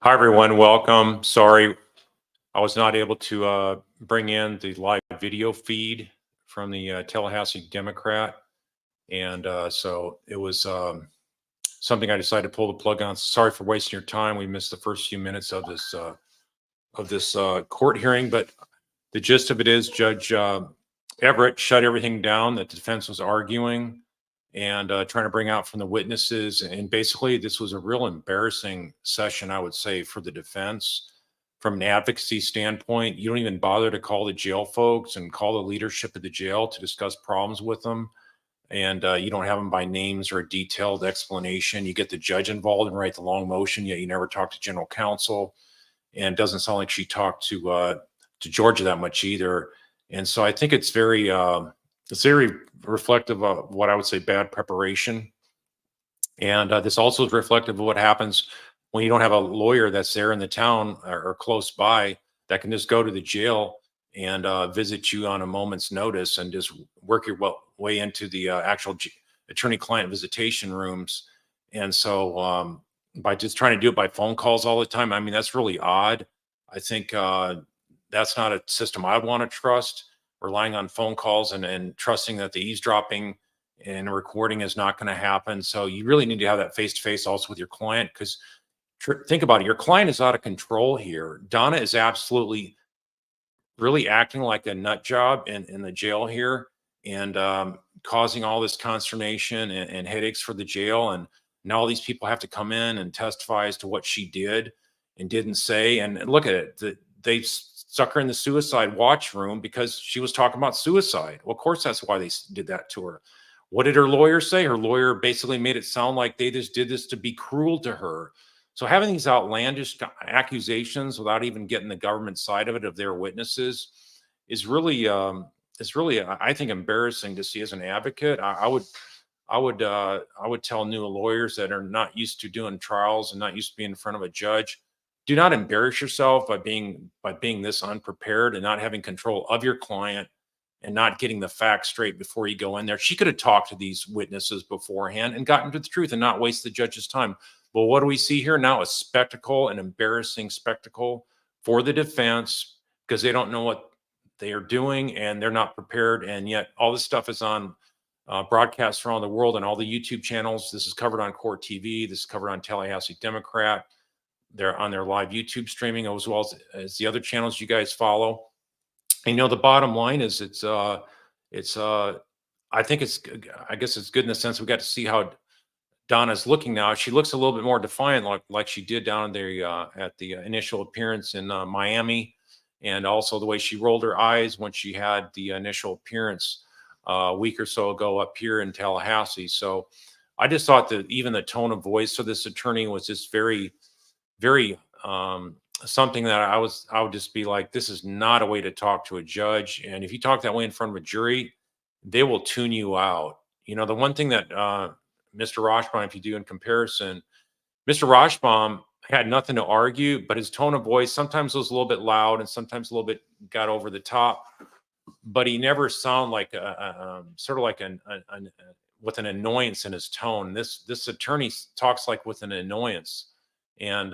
Hi, everyone. Welcome. Sorry, I was not able to bring in the live video feed from the Tallahassee Democrat. And so it was something I decided to pull the plug on. Sorry for wasting your time. We missed the first few minutes of this court hearing. But the gist of it is Judge Everett shut everything down that the defense was arguing and trying to bring out from the witnesses. And basically, this was a real embarrassing session, I would say, for the defense. From an advocacy standpoint, you don't even bother to call the jail folks and call the leadership of the jail to discuss problems with them. And you don't have them by names or a detailed explanation. You get the judge involved and write the long motion, yet you never talk to general counsel. And it doesn't sound like she talked to Georgia that much either. And so I think it's very reflective of what I would say bad preparation. And this also is reflective of what happens when you don't have a lawyer that's there in the town or close by that can just go to the jail and visit you on a moment's notice and just work your way into the actual attorney-client visitation rooms. And so by just trying to do it by phone calls all the time, I mean, that's really odd. I think that's not a system I want to trust, relying on phone calls and trusting that the eavesdropping and recording is not going to happen. So you really need to have that face-to-face also with your client, because think about it. Your client is out of control here. Donna is absolutely really acting like a nut job in the jail here, and causing all this consternation and headaches for the jail. And now all these people have to come in and testify as to what she did and didn't say. And look at it. They stuck her in the suicide watch room because she was talking about suicide. Well, of course, that's why they did that to her. What did her lawyer say? Her lawyer basically made it sound like they just did this to be cruel to her. So having these outlandish accusations without even getting the government side of it, of their witnesses, is really, I think, embarrassing to see as an advocate. I would tell new lawyers that are not used to doing trials and not used to being in front of a judge, do not embarrass yourself by being this unprepared and not having control of your client and not getting the facts straight before you go in there. She could have talked to these witnesses beforehand and gotten to the truth and not waste the judge's time. Well, what do we see here now? A spectacle, an embarrassing spectacle for the defense, because they don't know what they are doing and they're not prepared. And yet all this stuff is on broadcasts around the world and all the YouTube channels. This is covered on Court TV. This is covered on Tallahassee Democrat. They're on their live YouTube streaming, as well as the other channels you guys follow. And, the bottom line is I think I guess it's good in the sense we got to see how Donna's looking now. She looks a little bit more defiant, like she did down there at the initial appearance in Miami, and also the way she rolled her eyes when she had the initial appearance a week or so ago up here in Tallahassee. So I just thought that even the tone of voice of this attorney was just very, very something that I would just be like, this is not a way to talk to a judge. And if you talk that way in front of a jury, they will tune you out. The one thing that Mr. Roshbaum, if you do in comparison, Mr. Roshbaum had nothing to argue, but his tone of voice sometimes was a little bit loud and sometimes a little bit got over the top. But he never sounded like sort of like with an annoyance in his tone. This attorney talks like with an annoyance, and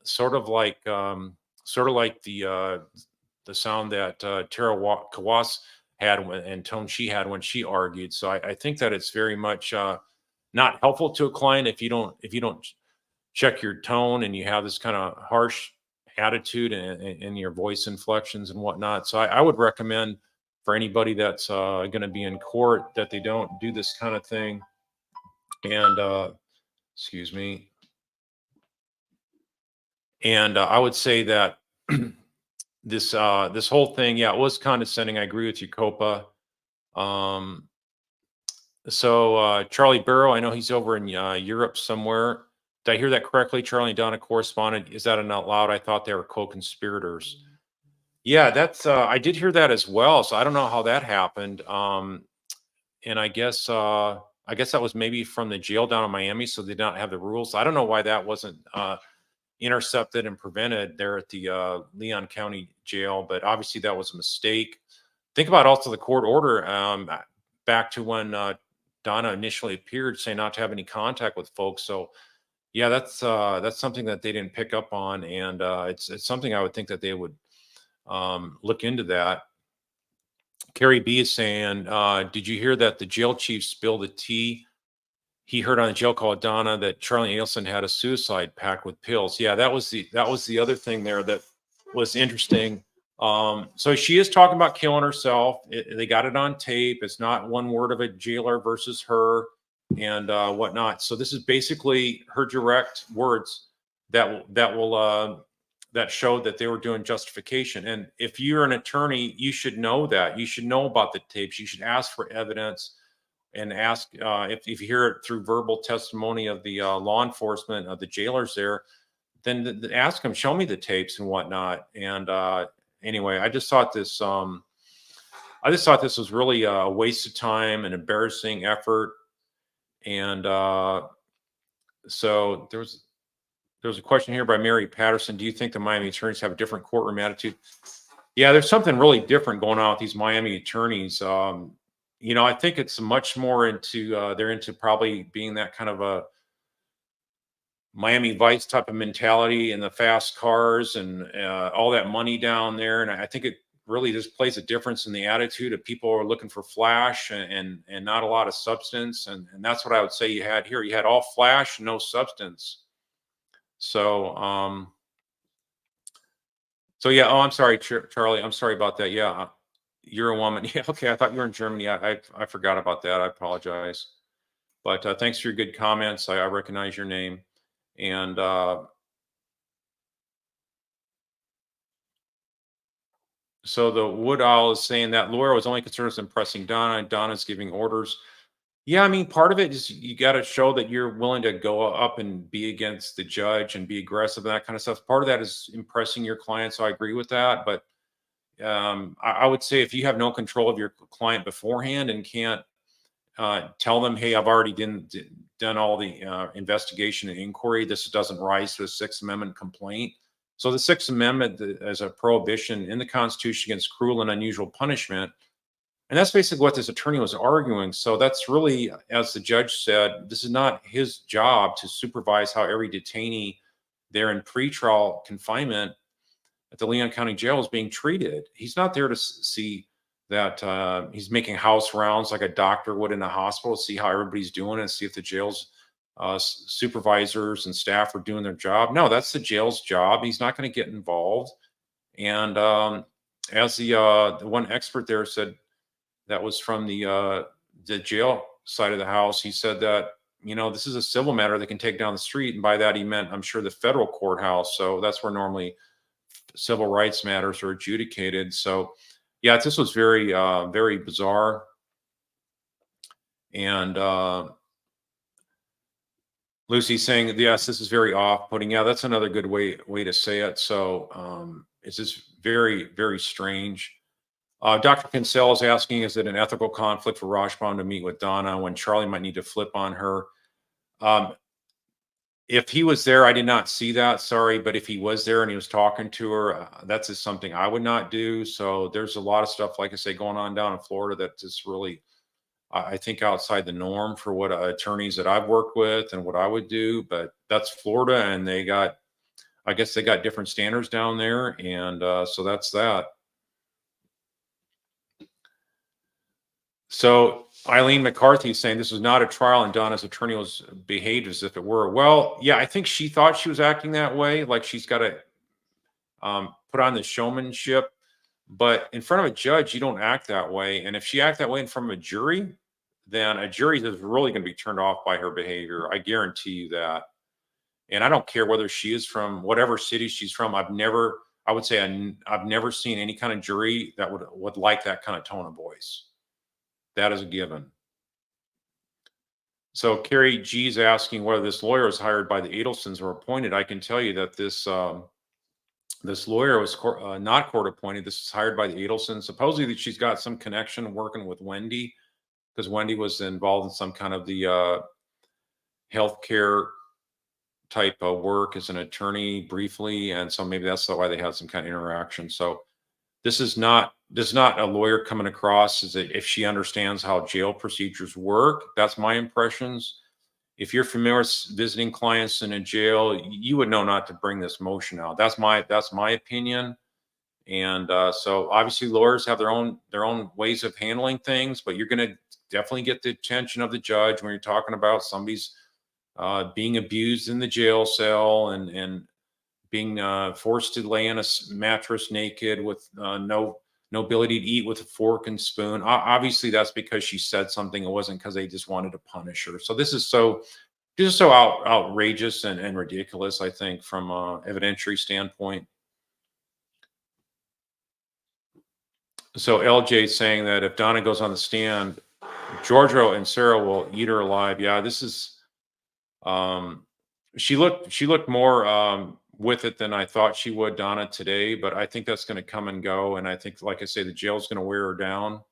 sort of like the sound that Tara Kawas had and tone she had when she argued. So I think that it's very much not helpful to a client if you don't check your tone and you have this kind of harsh attitude and your voice inflections and whatnot. So I would recommend for anybody that's going to be in court that they don't do this kind of thing. And excuse me. And I would say that this whole thing, yeah, it was condescending. I agree with you, Copa. So Charlie Burrow, I know he's over in Europe somewhere. Did I hear that correctly? Charlie and Donna corresponded. Is that an out loud? I thought they were co-conspirators. Yeah, that's I did hear that as well. So I don't know how that happened. And I guess that was maybe from the jail down in Miami, so they did not have the rules. I don't know why that wasn't intercepted and prevented there at the Leon County Jail, but obviously that was a mistake. Think about also the court order back to when Donna initially appeared, saying not to have any contact with folks. So Yeah, that's something that they didn't pick up on, and it's something I would think that they would look into that. Carrie B is saying, did you hear that the jail chief spilled the tea? He heard on the jail call at Donna that Charlie Adelson had a suicide pact with pills. Yeah, that was the other thing there that was interesting. So she is talking about killing herself. They got it on tape. It's not one word of a jailer versus her and whatnot. So this is basically her direct words that showed that they were doing justification. And if you're an attorney, you should know that. You should know about the tapes. You should ask for evidence and ask if you hear it through verbal testimony of the law enforcement of the jailers there, then ask them, show me the tapes and whatnot. And anyway, I just thought this was really a waste of time, an embarrassing effort. And so there was a question here by Mary Patterson. Do you think the Miami attorneys have a different courtroom attitude? Yeah, there's something really different going on with these Miami attorneys. I think it's much more into they're into probably being that kind of a Miami Vice type of mentality and the fast cars and all that money down there. And I think it really just plays a difference in the attitude of people who are looking for flash and not a lot of substance. And that's what I would say you had here. You had all flash, no substance. So yeah. Oh, I'm sorry, Charlie. I'm sorry about that. Yeah, you're a woman. Yeah. Okay. I thought you were in Germany. I forgot about that. I apologize. But thanks for your good comments. I recognize your name. And so the Wood Owl is saying that lawyer was only concerned with impressing Donna, and Donna's giving orders. Yeah, I mean, part of it is you got to show that you're willing to go up and be against the judge and be aggressive and that kind of stuff. Part of that is impressing your client. So I agree with that. But I would say if you have no control of your client beforehand and can't tell them, hey, I've already done all the investigation and inquiry, this doesn't rise to a Sixth Amendment complaint. So the Sixth Amendment as a prohibition in the Constitution against cruel and unusual punishment. And that's basically what this attorney was arguing. So that's really, as the judge said, this is not his job to supervise how every detainee there in pretrial confinement at the Leon County Jail is being treated. He's not there to see that he's making house rounds like a doctor would in a hospital, see how everybody's doing and see if the jail's supervisors and staff are doing their job. No, that's the jail's job. He's not going to get involved. And as the one expert there said, that was from the jail side of the house. He said that, this is a civil matter that can take down the street. And by that, he meant, I'm sure, the federal courthouse. So that's where normally civil rights matters are adjudicated. So yeah, this was very, very bizarre. And Lucy's saying, yes, this is very off-putting. Yeah, that's another good way to say it. So it's just very, very strange. Dr. Kinsell is asking, is it an ethical conflict for Rashbaum to meet with Donna when Charlie might need to flip on her? If he was there, I did not see that, sorry, but if he was there and he was talking to her, that's just something I would not do. So there's a lot of stuff, like I say, going on down in Florida that just really, I think, outside the norm for what attorneys that I've worked with and what I would do. But that's Florida, and I guess they got different standards down there. And so that's that. So Eileen McCarthy is saying this was not a trial and Donna's attorney was behaved as if it were. Well, yeah, I think she thought she was acting that way. Like she's got to put on the showmanship, but in front of a judge, you don't act that way. And if she acted that way in front of a jury, then a jury is really going to be turned off by her behavior. I guarantee you that. And I don't care whether she is from whatever city she's from. I've never seen any kind of jury that would like that kind of tone of voice. That is a given. So Carrie G is asking whether this lawyer was hired by the Adelsons or appointed. I can tell you that this lawyer was not court appointed. This is hired by the Adelsons. Supposedly that she's got some connection working with Wendy, because Wendy was involved in some kind of the healthcare type of work as an attorney briefly, and so maybe that's why they had some kind of interaction. So this is not a lawyer coming across as if she understands how jail procedures work. That's my impressions. if you're familiar with visiting clients in a jail, you would know not to bring this motion out. That's my opinion. And so obviously lawyers have their own ways of handling things, but you're going to definitely get the attention of the judge when you're talking about somebody's being abused in the jail cell and being forced to lay in a mattress naked with no ability to eat with a fork and spoon. Obviously, that's because she said something. It wasn't because they just wanted to punish her. So this is so outrageous and ridiculous, I think, from an evidentiary standpoint. So LJ is saying that if Donna goes on the stand, Giorgio and Sarah will eat her alive. Yeah, this is. She looked more with it than I thought she would, Donna, today. But I think that's going to come and go, and I think, like I say, the jail's going to wear her down.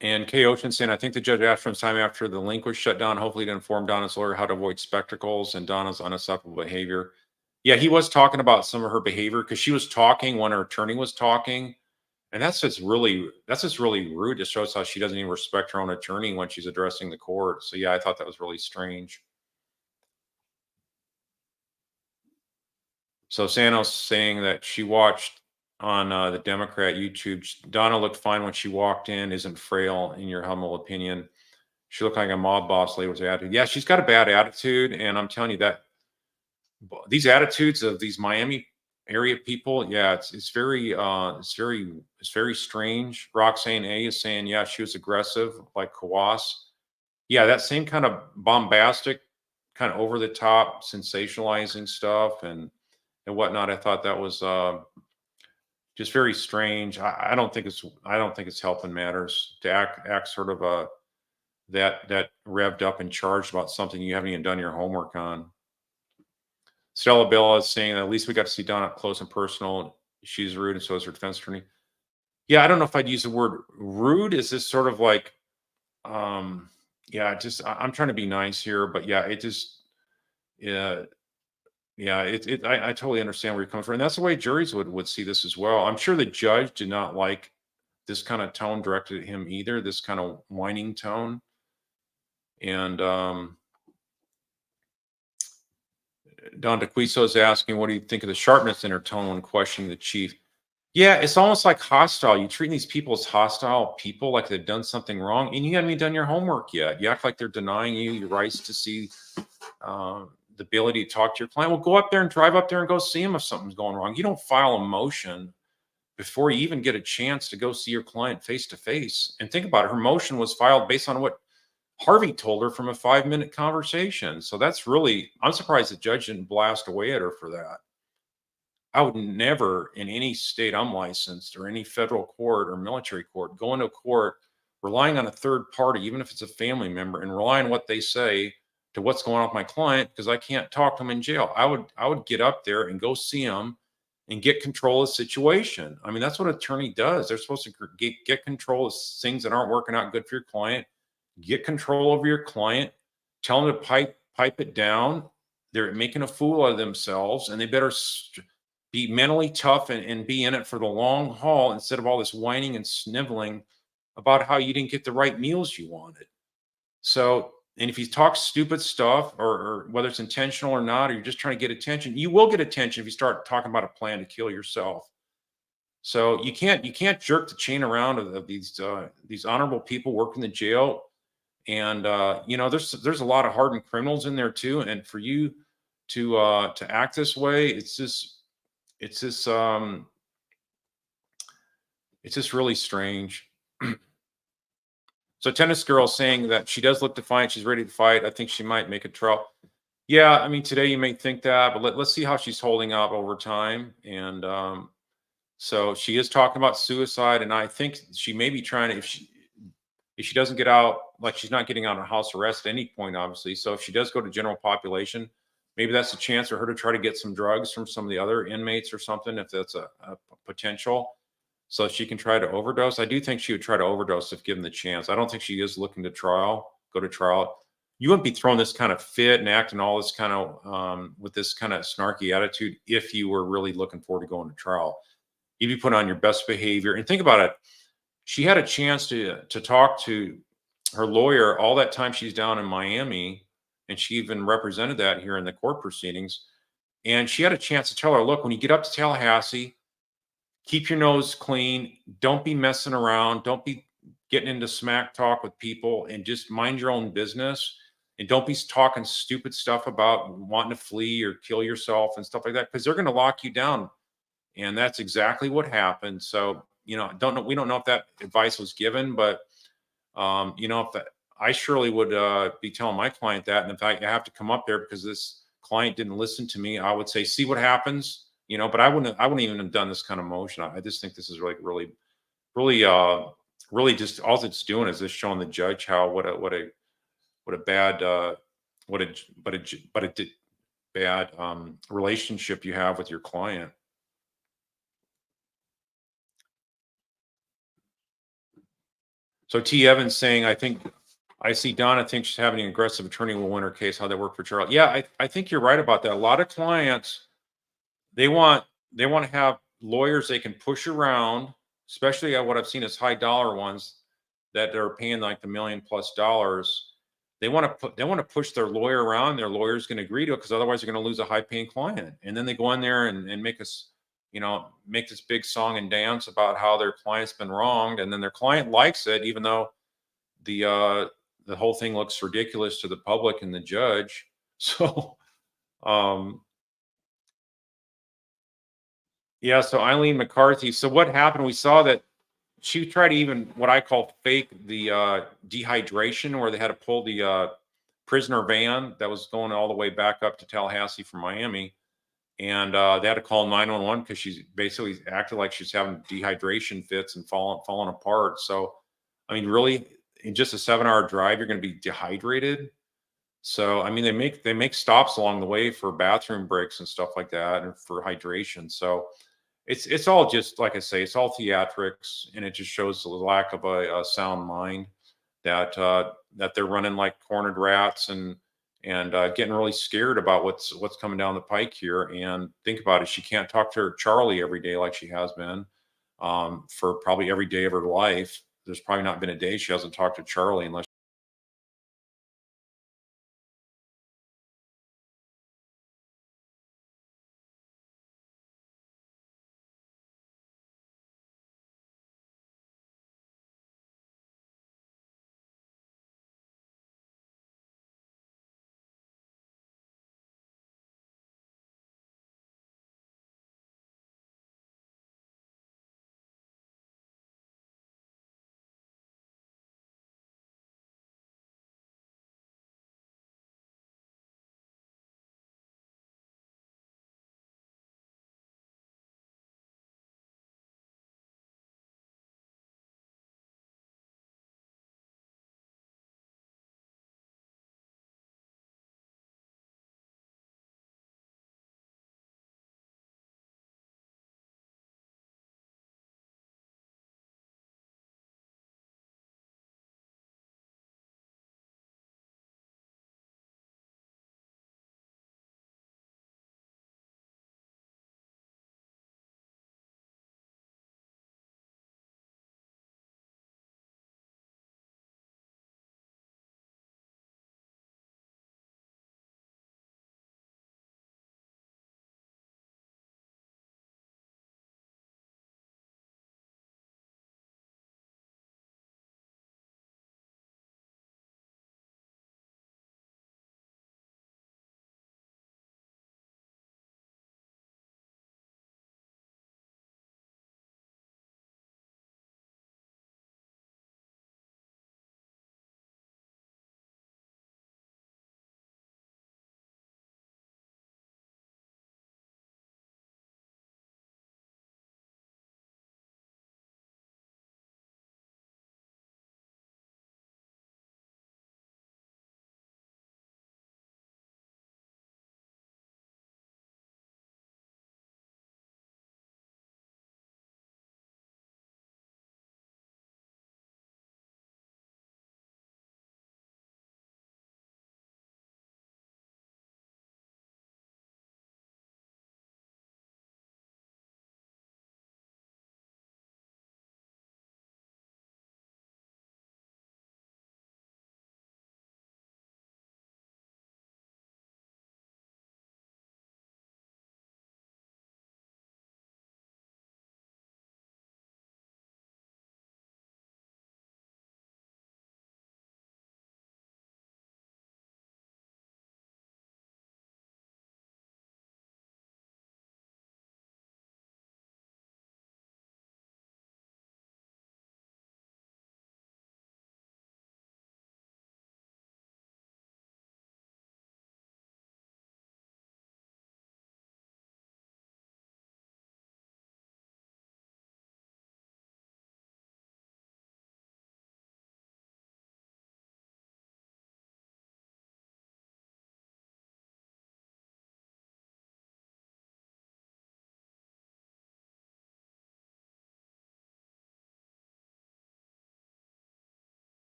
And Kay Ocean saying, I think the judge asked for some time after the link was shut down, hopefully to inform Donna's lawyer how to avoid spectacles and Donna's unacceptable behavior. Yeah, he was talking about some of her behavior because she was talking when her attorney was talking. And that's just really rude. It shows how she doesn't even respect her own attorney when she's addressing the court. So yeah, I thought that was really strange. So Santos saying that she watched on the Democrat YouTube. Donna looked fine when she walked in. Isn't frail in your humble opinion? She looked like a mob boss lady with her attitude. Yeah, she's got a bad attitude, and I'm telling you that these attitudes of these Miami area people, yeah, it's very strange. Roxanne A is saying, yeah, she was aggressive, like Kawas. Yeah, that same kind of bombastic, kind of over the top, sensationalizing stuff and whatnot. I thought that was just very strange. I don't think it's helping matters to act sort of that revved up and charged about something you haven't even done your homework on. Stella Bella is saying that at least we got to see Donna up close and personal. She's rude, and so is her defense attorney. Yeah, I don't know if I'd use the word rude. Is this sort of like, yeah, just I'm trying to be nice here, but yeah, it just, yeah, yeah, I totally understand where you're coming from, and that's the way juries would see this as well. I'm sure the judge did not like this kind of tone directed at him either. This kind of whining tone, and Don DeQuiso is asking, what do you think of the sharpness in her tone when questioning the chief? Yeah, it's almost like hostile. You treat these people as hostile people, like they've done something wrong, and you haven't even done your homework yet. You act like they're denying you your rights to see the ability to talk to your client. Well, go up there and drive up there and go see him if something's going wrong. You don't file a motion before you even get a chance to go see your client face to face. And think about it. Her motion was filed based on what Harvey told her from a 5-minute conversation. So that's really, I'm surprised the judge didn't blast away at her for that. I would never, in any state I'm licensed or any federal court or military court, go into a court relying on a third party, even if it's a family member, and rely on what they say to what's going on with my client because I can't talk to him in jail. I would get up there and go see him and get control of the situation. I mean, that's what an attorney does. They're supposed to get control of things that aren't working out good for your client, get control over your client, tell them to pipe it down. They're making a fool out of themselves, and they better be mentally tough and be in it for the long haul instead of all this whining and sniveling about how you didn't get the right meals you wanted. So, and if you talk stupid stuff or whether it's intentional or not, or you're just trying to get attention, you will get attention if you start talking about a plan to kill yourself. So you can't jerk the chain around of these honorable people working the jail. And there's a lot of hardened criminals in there too. And for you to act this way, it's just really strange. So tennis girl saying that she does look defiant. She's ready to fight. I think she might make a trial. Yeah, I mean, today you may think that, but let's see how she's holding up over time. And so she is talking about suicide, and I think she may be trying to, if she doesn't get out, like she's not getting out of house arrest at any point, obviously. So if she does go to general population, maybe that's a chance for her to try to get some drugs from some of the other inmates or something, if that's a potential. So she can try to overdose. I do think she would try to overdose if given the chance. I don't think she is looking to go to trial. you wouldn't be throwing this kind of fit and acting all this kind of with this kind of snarky attitude if you were really looking forward to going to trial. You'd be putting on your best behavior. And think about it. She had a chance to talk to her lawyer all that time she's down in Miami, and she even represented that here in the court proceedings. And she had a chance to tell her, look, when you get up to Tallahassee, keep your nose clean. Don't be messing around. Don't be getting into smack talk with people, and just mind your own business. And don't be talking stupid stuff about wanting to flee or kill yourself and stuff like that, because they're going to lock you down. And that's exactly what happened. So, don't know. We don't know if that advice was given, but if that, I surely would be telling my client that. And if I have to come up there because this client didn't listen to me, I would say, see what happens. But I wouldn't even have done this kind of motion. I just think this is like really, really, really just all it's doing is just showing the judge how what a bad what a but a but a bad relationship you have with your client. So T. Evans saying, I think I see Donna thinks she's having an aggressive attorney will win her case. How that work for Charles? Yeah, I think you're right about that. A lot of clients, they want they want to have lawyers they can push around, especially at what I've seen as high dollar ones that are paying like the $1,000,000+. They want to push their lawyer around. Their lawyer's going to agree to it because otherwise they're going to lose a high paying client. And then they go in there and make us, make this big song and dance about how their client's been wronged, and then their client likes it, even though the uh the whole thing looks ridiculous to the public and the judge. So um yeah, so Eileen McCarthy. So what happened? We saw that she tried to even what I call fake the dehydration, where they had to pull the prisoner van that was going all the way back up to Tallahassee from Miami. And they had to call 911 because she's basically acted like she's having dehydration fits and falling apart. So, I mean, really, in just a 7-hour drive, you're going to be dehydrated. So, I mean, they make stops along the way for bathroom breaks and stuff like that, and for hydration. So, it's all just like I say, it's all theatrics, and it just shows the lack of a sound mind that they're running like cornered rats, and getting really scared about what's coming down the pike here. And think about it, she can't talk to her Charlie every day like she has been for probably every day of her life. There's probably not been a day she hasn't talked to Charlie unless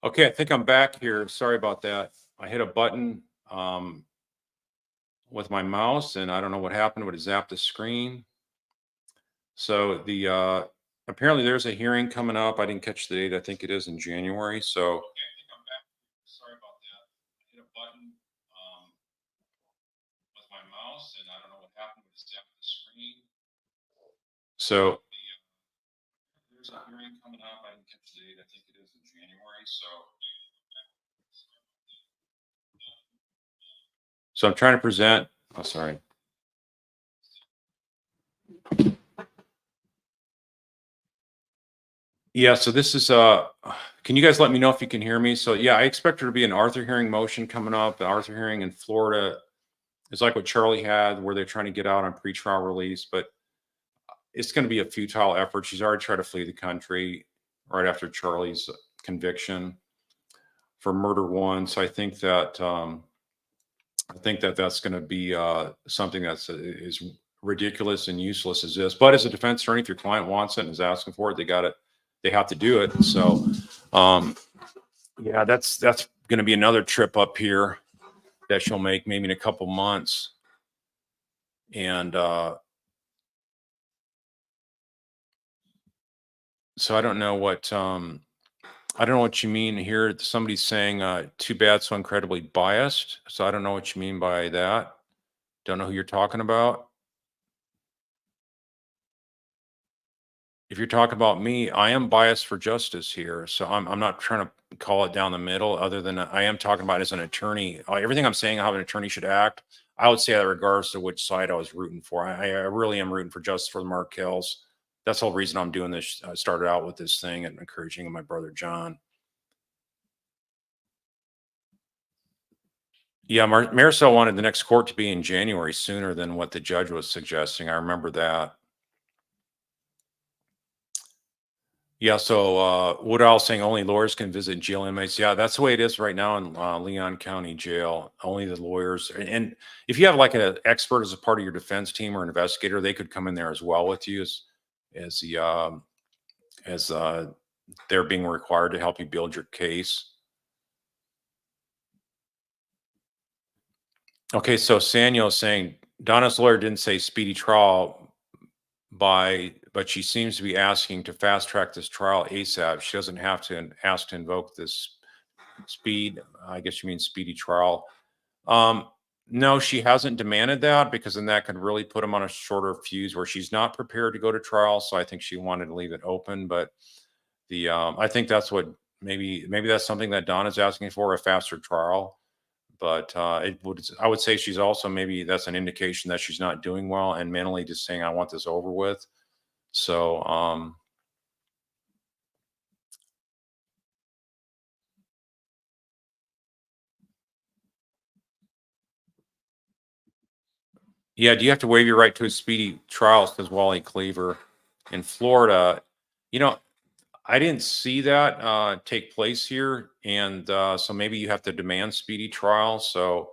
Okay, I think I'm back here. Sorry about that. I hit a button with my mouse and I don't know what happened, but it zapped the screen. So the apparently there's a hearing coming up. I didn't catch the date. I think it is in January. So okay, I think I'm back. Sorry about that. I hit a button with my mouse and I don't know what happened, but it zapped the screen. So there's a hearing coming up. I didn't catch the date. I think it is in January. So I'm trying to present. Oh, sorry. Yeah, so this is can you guys let me know if you can hear me? So yeah, I expect there to be an Arthur hearing motion coming up. The Arthur hearing in Florida is like what Charlie had, where they're trying to get out on pretrial release, but it's going to be a futile effort. She's already tried to flee the country right after Charlie's conviction for murder one. So I think that that's going to be something that's is ridiculous and useless as this. But as a defense attorney, if your client wants it and is asking for it, they have to do it. So, yeah, that's going to be another trip up here that she'll make maybe in a couple months. And so I don't know what you mean here. Somebody's saying too bad, so incredibly biased. So I don't know what you mean by that. Don't know who you're talking about. If you're talking about me, I am biased for justice here. So I'm not trying to call it down the middle, other than I am talking about as an attorney. Everything I'm saying, how an attorney should act, I would say that regardless of which side I was rooting for. I really am rooting for justice for the Markells. That's the whole reason I'm doing this. I started out with this thing and encouraging my brother John. Yeah, Marisol wanted the next court to be in January sooner than what the judge was suggesting. I remember that. Yeah, so Woodall saying only lawyers can visit jail inmates. Yeah, that's the way it is right now in Leon County Jail. Only the lawyers. And if you have like an expert as a part of your defense team or investigator, they could come in there as well with you as the as they're being required to help you build your case. Okay, so Sanyo is saying Donna's lawyer didn't say speedy trial but she seems to be asking to fast track this trial ASAP. She doesn't have to ask to invoke this speed. I guess you mean speedy trial. No, she hasn't demanded that, because then that could really put him on a shorter fuse where she's not prepared to go to trial. So I think she wanted to leave it open, but I think that's what maybe that's something that Donna's asking for, a faster trial. But I would say she's also, maybe that's an indication that she's not doing well and mentally just saying, I want this over with. So, yeah, do you have to waive your right to a speedy trial? Says Wally Cleaver. In Florida, you know, I didn't see that take place here, and so maybe you have to demand speedy trial. So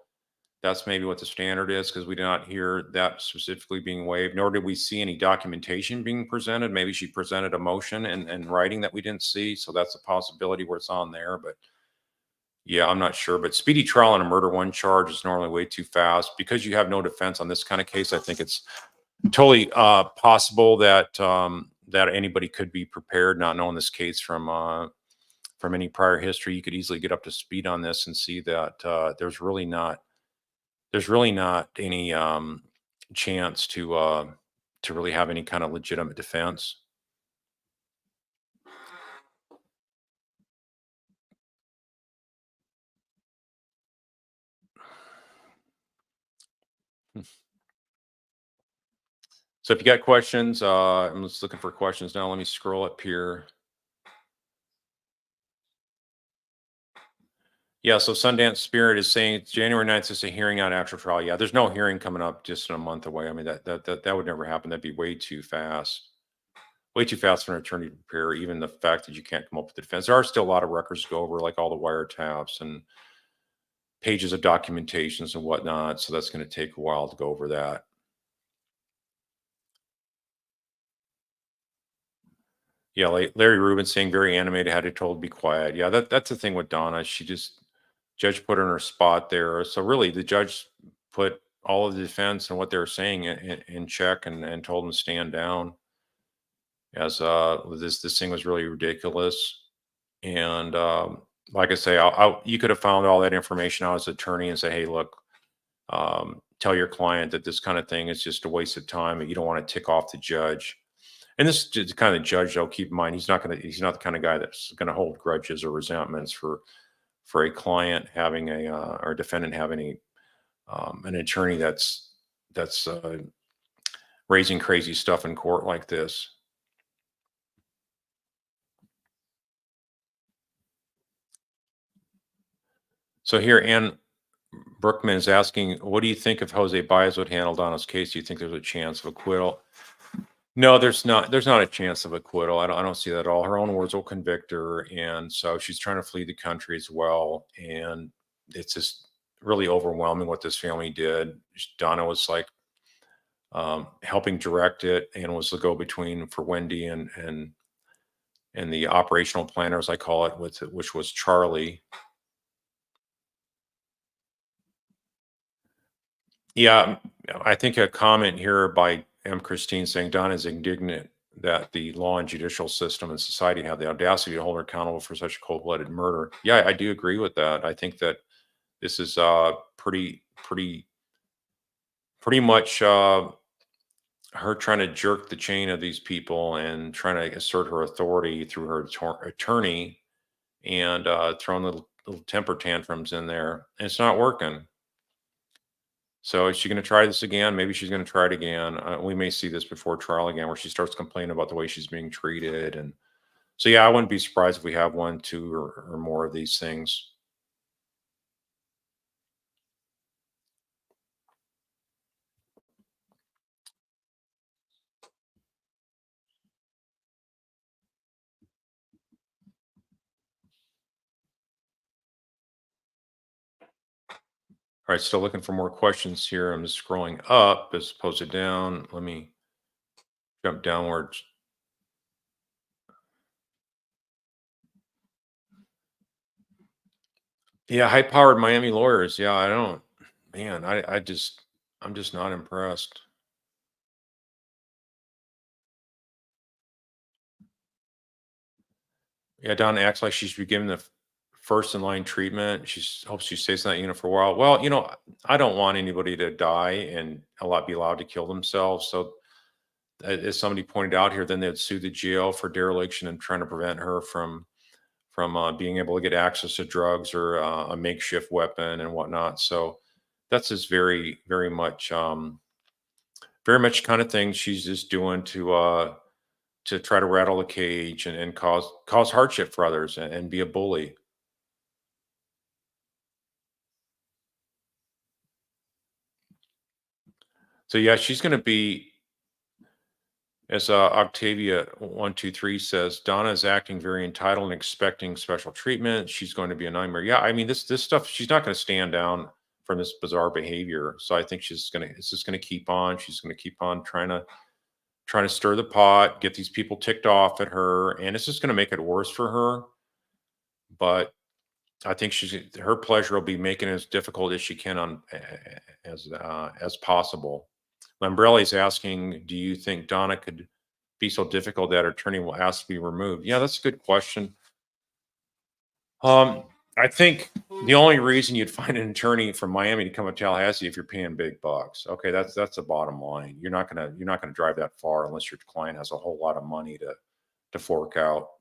that's maybe what the standard is, because we did not hear that specifically being waived, nor did we see any documentation being presented. Maybe she presented a motion in writing that we didn't see, so that's a possibility where it's on there. But yeah, I'm not sure. But speedy trial on a murder one charge is normally way too fast, because you have no defense on this kind of case. I think it's totally possible that that anybody could be prepared, not knowing this case from any prior history. You could easily get up to speed on this and see that there's really not any chance to really have any kind of legitimate defense. So if you got questions, I'm just looking for questions now. Let me scroll up here. Yeah, so Sundance Spirit is saying it's January 9th is a hearing on actual trial. Yeah, there's no hearing coming up just in a month away. I mean, that would never happen. That'd be way too fast. Way too fast for an attorney to prepare. Even the fact that you can't come up with the defense. There are still a lot of records to go over, like all the wiretaps and pages of documentations and whatnot. So that's going to take a while to go over that. Yeah, like Larry Rubin saying very animated, had to told to be quiet. Yeah, that's the thing with Donna. She just judge put her in her spot there. So really, the judge put all of the defense and what they were saying in check and told them to stand down. As this thing was really ridiculous. And like I say, you could have found all that information out as an attorney and say, hey, look, tell your client that this kind of thing is just a waste of time. And you don't want to tick off the judge. And this is the kind of judge, though, keep in mind, he's not the kind of guy that's going to hold grudges or resentments for a client having or a defendant having an attorney that's raising crazy stuff in court like this. So here, Ann Brookman is asking, what do you think if Jose Baez would handle Donna's case? Do you think there's a chance of acquittal? No, there's not. There's not a chance of acquittal. I don't see that at all. Her own words will convict her, and so she's trying to flee the country as well. And it's just really overwhelming what this family did. Donna was like helping direct it and was the go-between for Wendy and the operational planner, as I call it, which was Charlie. Yeah, I think a comment here by M. Christine saying Donna is indignant that the law and judicial system and society have the audacity to hold her accountable for such cold-blooded murder. Yeah, I do agree with that. I think that this is pretty much her trying to jerk the chain of these people and trying to assert her authority through her attorney and throwing little temper tantrums in there. And it's not working. So is she going to try this again? Maybe she's going to try it again. We may see this before trial again, where she starts complaining about the way she's being treated. And so, yeah, I wouldn't be surprised if we have one, two, or more of these things. All right, still looking for more questions here. I'm just scrolling up as opposed to down. Let me jump downwards. Yeah, high-powered Miami lawyers. Yeah, I don't. Man, I'm just not impressed. Yeah, Donna acts like she should be given the first in line treatment. She hopes she stays in that unit for a while. Well, I don't want anybody to die and be allowed to kill themselves. So, as somebody pointed out here, then they'd sue the jail for dereliction and trying to prevent her from being able to get access to drugs or a makeshift weapon and whatnot. So, that's just very much kind of thing she's just doing to try to rattle the cage and cause hardship for others and be a bully. So yeah, she's going to be, as Octavia 123 says, Donna is acting very entitled and expecting special treatment. She's going to be a nightmare. Yeah, I mean this stuff. She's not going to stand down from this bizarre behavior. So I think it's just going to keep on. She's going to keep on trying to stir the pot, get these people ticked off at her, and it's just going to make it worse for her. But I think her pleasure will be making it as difficult as she can as possible. Lambrelli is asking, do you think Donna could be so difficult that her attorney will ask to be removed? Yeah, that's a good question. Um, I think the only reason you'd find an attorney from Miami to come to Tallahassee if you're paying big bucks. Okay, that's the bottom line. You're not gonna drive that far unless your client has a whole lot of money to fork out.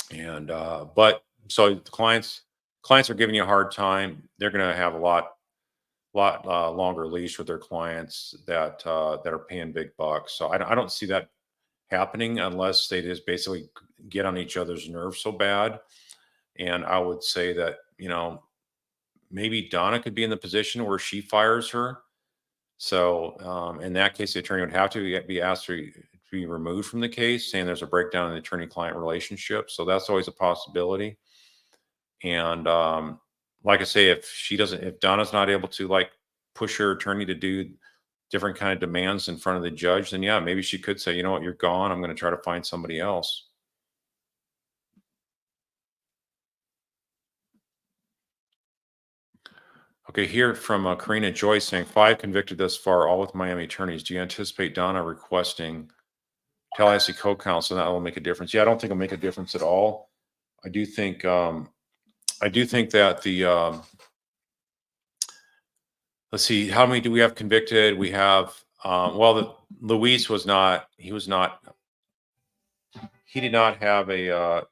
And but so the clients are giving you a hard time. They're going to have a lot longer leash with their clients that are paying big bucks. So I don't see that happening unless they just basically get on each other's nerves so bad. And I would say that maybe Donna could be in the position where she fires her. So in that case, the attorney would have to be asked to be removed from the case, saying there's a breakdown in the attorney-client relationship. So that's always a possibility. And like I say, if Donna's not able to like push her attorney to do different kind of demands in front of the judge, then yeah, maybe she could say, you know what, you're gone. I'm going to try to find somebody else. Okay, here from Karina Joyce saying 5 convicted thus far, all with Miami attorneys. Do you anticipate Donna requesting Tallahassee co-counsel? That will make a difference. Yeah, I don't think it'll make a difference at all. I do think that the let's see, how many do we have convicted? We have well, Luis was not. He did not have a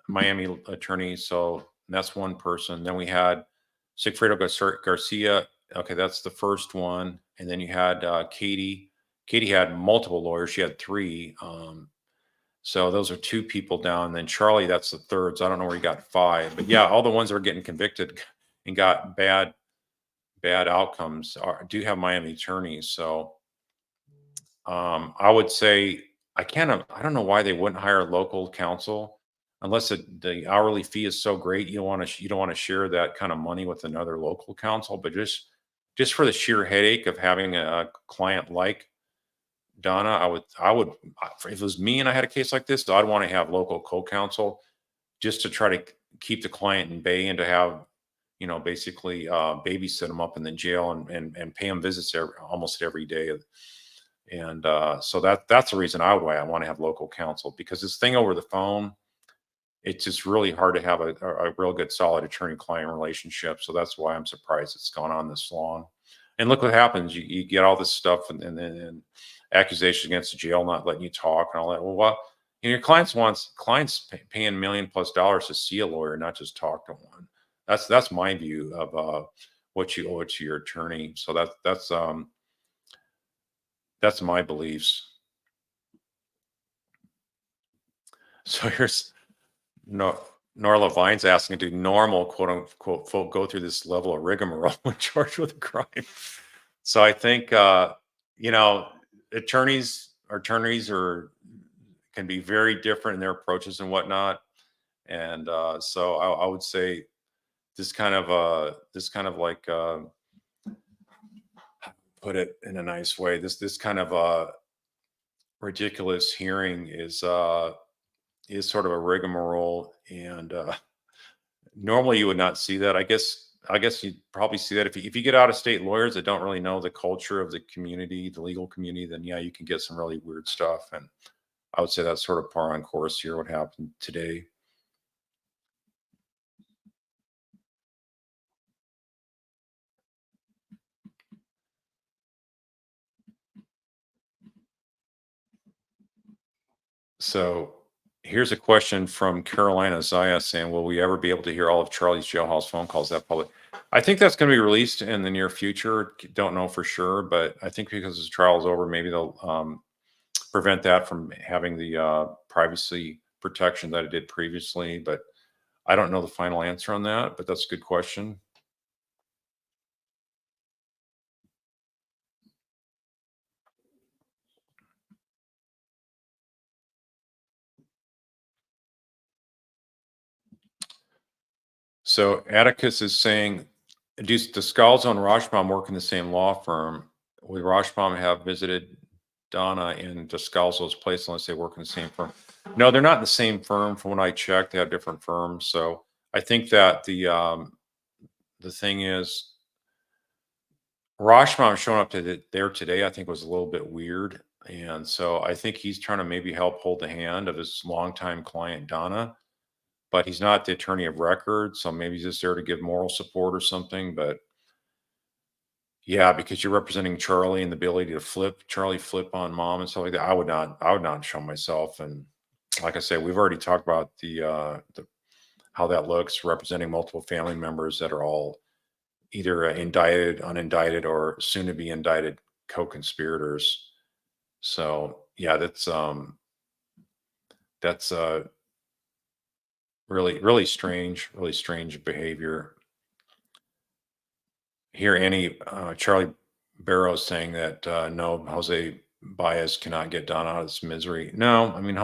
Miami attorney, so that's one person. Then we had Sigfredo Garcia. Okay, that's the first one, and then you had Katie. Katie had multiple lawyers. She had three. So those are two people down. And then Charlie, that's the third. So I don't know where he got five, but yeah, all the ones that are getting convicted and got bad outcomes do have Miami attorneys. So I would say I don't know why they wouldn't hire local counsel unless the hourly fee is so great. You don't want to share that kind of money with another local counsel, but just for the sheer headache of having a client like Donna, if it was me and I had a case like this, I'd want to have local co-counsel just to try to keep the client in bay and to have, basically babysit them up in the jail and pay them visits almost every day. And so that's the reason why I want to have local counsel, because this thing over the phone, it's just really hard to have a real good, solid attorney-client relationship. So that's why I'm surprised it's gone on this long. And look what happens. You get all this stuff and then accusations against the jail not letting you talk and all that. Well, what your clients paying $1 million+ to see a lawyer, not just talk to one. That's my view of what you owe it to your attorney. So that's my beliefs. So here's Norla Vine's asking, do normal quote unquote folk go through this level of rigmarole when charged with a crime? So I think attorneys can be very different in their approaches and whatnot. And so I would say this kind of like put it in a nice way. This kind of ridiculous hearing is sort of a rigmarole, and normally you would not see that. I guess you'd probably see that if you get out of state lawyers that don't really know the culture of the community, the legal community, then yeah, you can get some really weird stuff. And I would say that's sort of par on course here. What happened today? So here's a question from Carolina Zaya saying, will we ever be able to hear all of Charlie's jailhouse phone calls that public? I think that's going to be released in the near future. Don't know for sure, but I think because this trial is over, maybe they'll prevent that from having the privacy protection that it did previously. But I don't know the final answer on that, but that's a good question. So Atticus is saying, does Scalzo and Rashbaum work in the same law firm? Would Rashbaum have visited Donna in Descalzo's place unless they work in the same firm? No, they're not in the same firm. From what I checked, they have different firms. So I think that the thing is, Rashbaum showing up there today, I think was a little bit weird. And so I think he's trying to maybe help hold the hand of his longtime client, Donna, but he's not the attorney of record. So maybe he's just there to give moral support or something. But yeah, because you're representing Charlie and the ability to flip on mom and stuff like that. I would not show myself. And like I said, we've already talked about the how that looks, representing multiple family members that are all either indicted, unindicted, or soon to be indicted co-conspirators. So yeah, that's really strange behavior. Here, Charlie Barrows saying that no, Jose Baez cannot get Don out of this misery. No, I mean,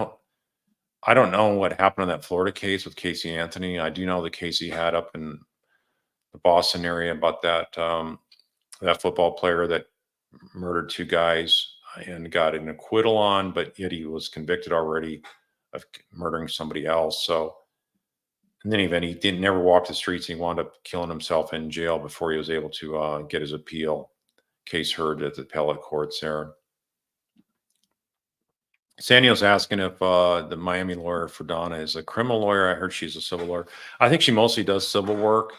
I don't know what happened in that Florida case with Casey Anthony. I do know the case he had up in the Boston area about that that football player that murdered two guys and got an acquittal on, but yet he was convicted already of murdering somebody else. So in any event, he didn't never walk the streets. He wound up killing himself in jail before he was able to get his appeal case heard at the appellate courts there. Sanio's asking if the Miami lawyer for Donna is a criminal lawyer. I heard she's a civil lawyer. I think she mostly does civil work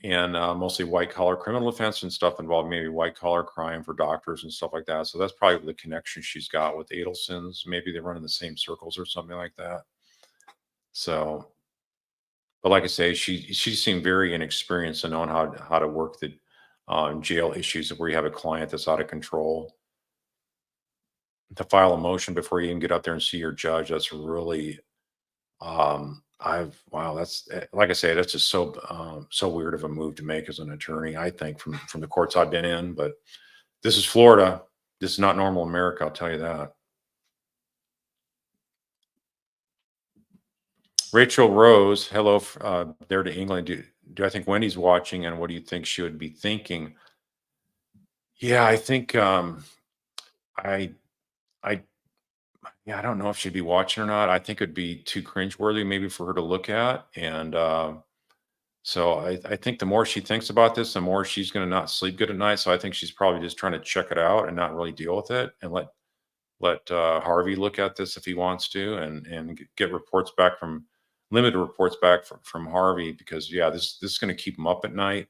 and mostly white collar criminal defense and stuff involving maybe white collar crime for doctors and stuff like that. So that's probably the connection she's got with Adelson's. Maybe they run in the same circles or something like that. So, but like I say, she seemed very inexperienced in knowing how to work the jail issues where you have a client that's out of control. To file a motion before you even get up there and see your judge, that's really I've wow, that's like I say, that's just so weird of a move to make as an attorney, I think, from the courts I've been in. But this is Florida. This is not normal America, I'll tell you that. Rachel Rose, hello there to England. Do I think Wendy's watching, and what do you think she would be thinking? Yeah, I think I I yeah, I don't know if she'd be watching or not. I think it'd be too cringeworthy maybe for her to look at. And so I think the more she thinks about this, the more she's going to not sleep good at night. So I think she's probably just trying to check it out and not really deal with it and let Harvey look at this if he wants to and get reports back from limited reports back from Harvey because yeah, this is going to keep him up at night.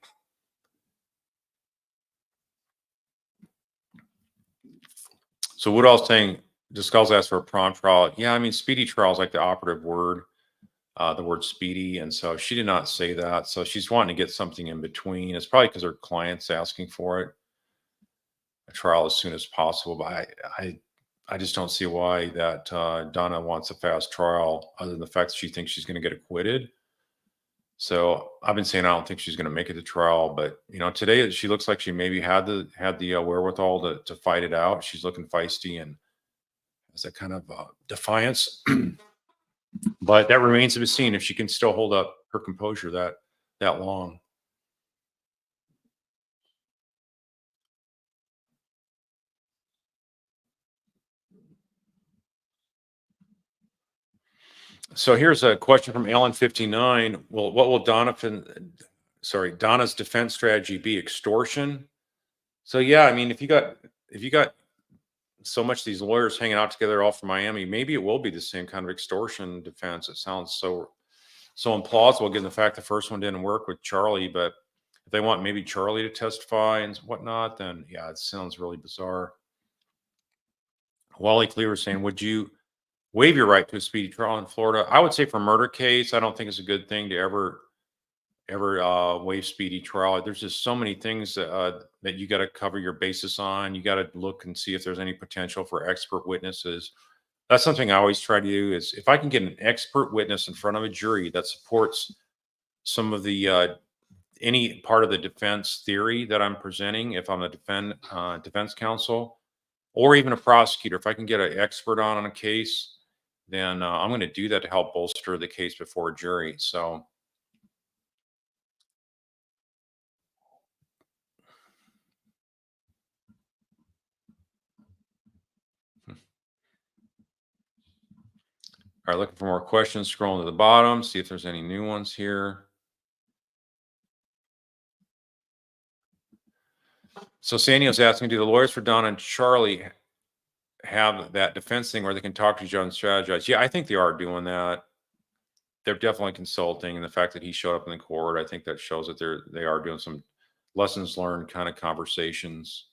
So Woodall's saying, Discal's asked for a prompt trial. Yeah, I mean, speedy trial is like the operative word, the word speedy. And so she did not say that. So she's wanting to get something in between. It's probably because her client's asking for it, a trial as soon as possible. But I just don't see why that Donna wants a fast trial other than the fact that she thinks she's going to get acquitted. So I've been saying I don't think she's going to make it to trial, but you know, today she looks like she maybe had the wherewithal to fight it out. She's looking feisty and has that kind of defiance. But that remains to be seen if she can still hold up her composure that long. So here's a question from Alan 59. Well, what will Donna's defense strategy be? Extortion? So yeah, I mean, if you got so much these lawyers hanging out together all from Miami, maybe it will be the same kind of extortion defense. It sounds so implausible given the fact the first one didn't work with Charlie, but if they want maybe Charlie to testify and whatnot, then yeah, it sounds really bizarre. Wally Cleaver saying, would you waive your right to a speedy trial in Florida? I would say for murder case, I don't think it's a good thing to ever waive speedy trial. There's just so many things that you got to cover your basis on. You got to look and see if there's any potential for expert witnesses. That's something I always try to do is if I can get an expert witness in front of a jury that supports some of the any part of the defense theory that I'm presenting, if I'm a defense counsel or even a prosecutor, if I can get an expert on a case, then I'm going to do that to help bolster the case before a jury. So all right, looking for more questions. Scrolling to the bottom, see if there's any new ones here. So Sanio's asking, do the lawyers for Donna and Charlie have that defense thing where they can talk to each other and strategize? Yeah, I think they are doing that. They're definitely consulting, and the fact that he showed up in the court, I think that shows that they are doing some lessons learned kind of conversations.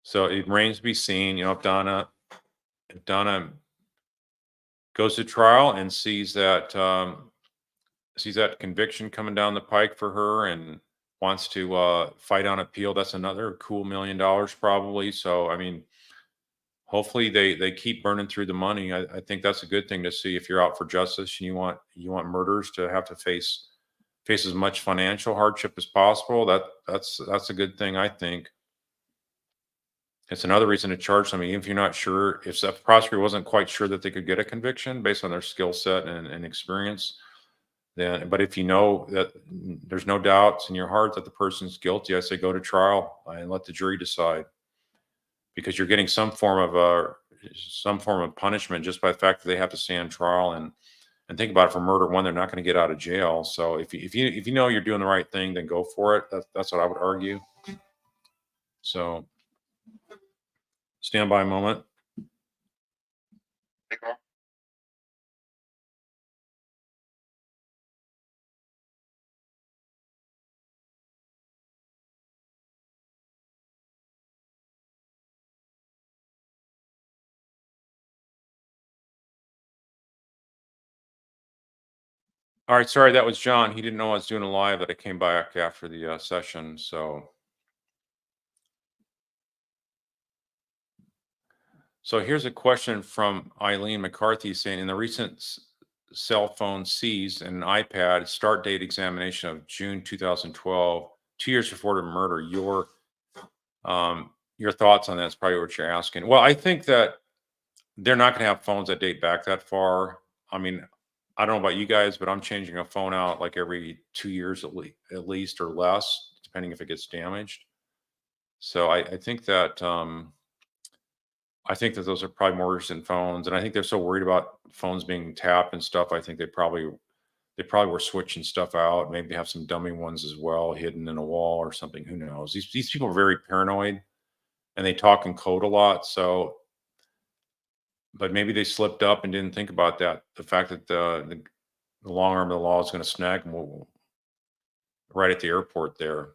So it remains to be seen, you know, if Donna goes to trial and sees that conviction coming down the pike for her and wants to fight on appeal, that's another cool $1 million probably. So I mean, hopefully they keep burning through the money. I think that's a good thing to see if you're out for justice and you want murderers to have to face as much financial hardship as possible. That's a good thing, I think. It's another reason to charge somebody if you're not sure, if the prosecutor wasn't quite sure that they could get a conviction based on their skill set and experience. Then, but if you know that there's no doubts in your heart that the person's guilty, I say go to trial and let the jury decide, because you're getting some form of punishment just by the fact that they have to stand trial. And think about it, for murder one, they're not going to get out of jail. So if you know you're doing the right thing, then go for it. That's what I would argue. So stand by a moment. All right, sorry, that was John. He didn't know I was doing a live, that I came back after the session. So here's a question from Eileen McCarthy saying, in the recent cell phone seized and an iPad start date examination of June 2012, 2 years before the murder, your thoughts on that is probably what you're asking. Well, I think that they're not going to have phones that date back that far. I mean, I don't know about you guys, but I'm changing a phone out like every 2 years at least, or less, depending if it gets damaged. So I think that those are probably more recent phones, and I think they're so worried about phones being tapped and stuff. I think they probably were switching stuff out. Maybe have some dummy ones as well, hidden in a wall or something. Who knows? These people are very paranoid, and they talk in code a lot. So, but maybe they slipped up and didn't think about that. The fact that the long arm of the law is going to snag them right at the airport there.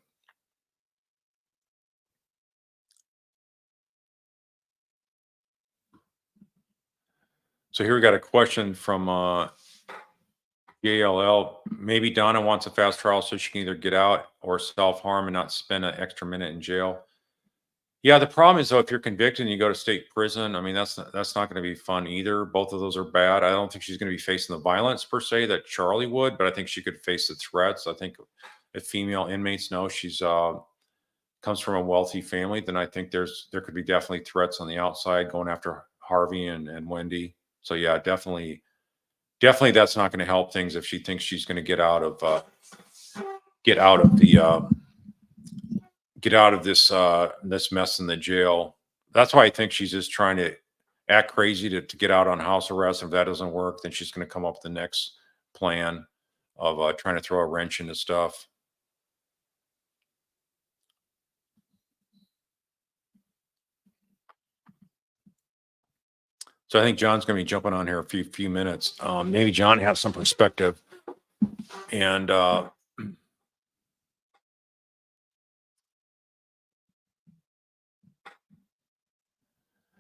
So here we got a question from JLL. Maybe Donna wants a fast trial so she can either get out or self-harm and not spend an extra minute in jail. Yeah, the problem is though, if you're convicted and you go to state prison, I mean that's not going to be fun either. Both of those are bad. I don't think she's going to be facing the violence per se that Charlie would, but I think she could face the threats. I think if female inmates know she's comes from a wealthy family, then I think there could be definitely threats on the outside going after Harvey and Wendy. So yeah, definitely that's not going to help things if she thinks she's going to get out of the get out of this mess in the jail. That's why I think she's just trying to act crazy to get out on house arrest. If that doesn't work, then she's going to come up with the next plan of trying to throw a wrench into stuff. So I think John's going to be jumping on here a few minutes. Maybe John has some perspective. And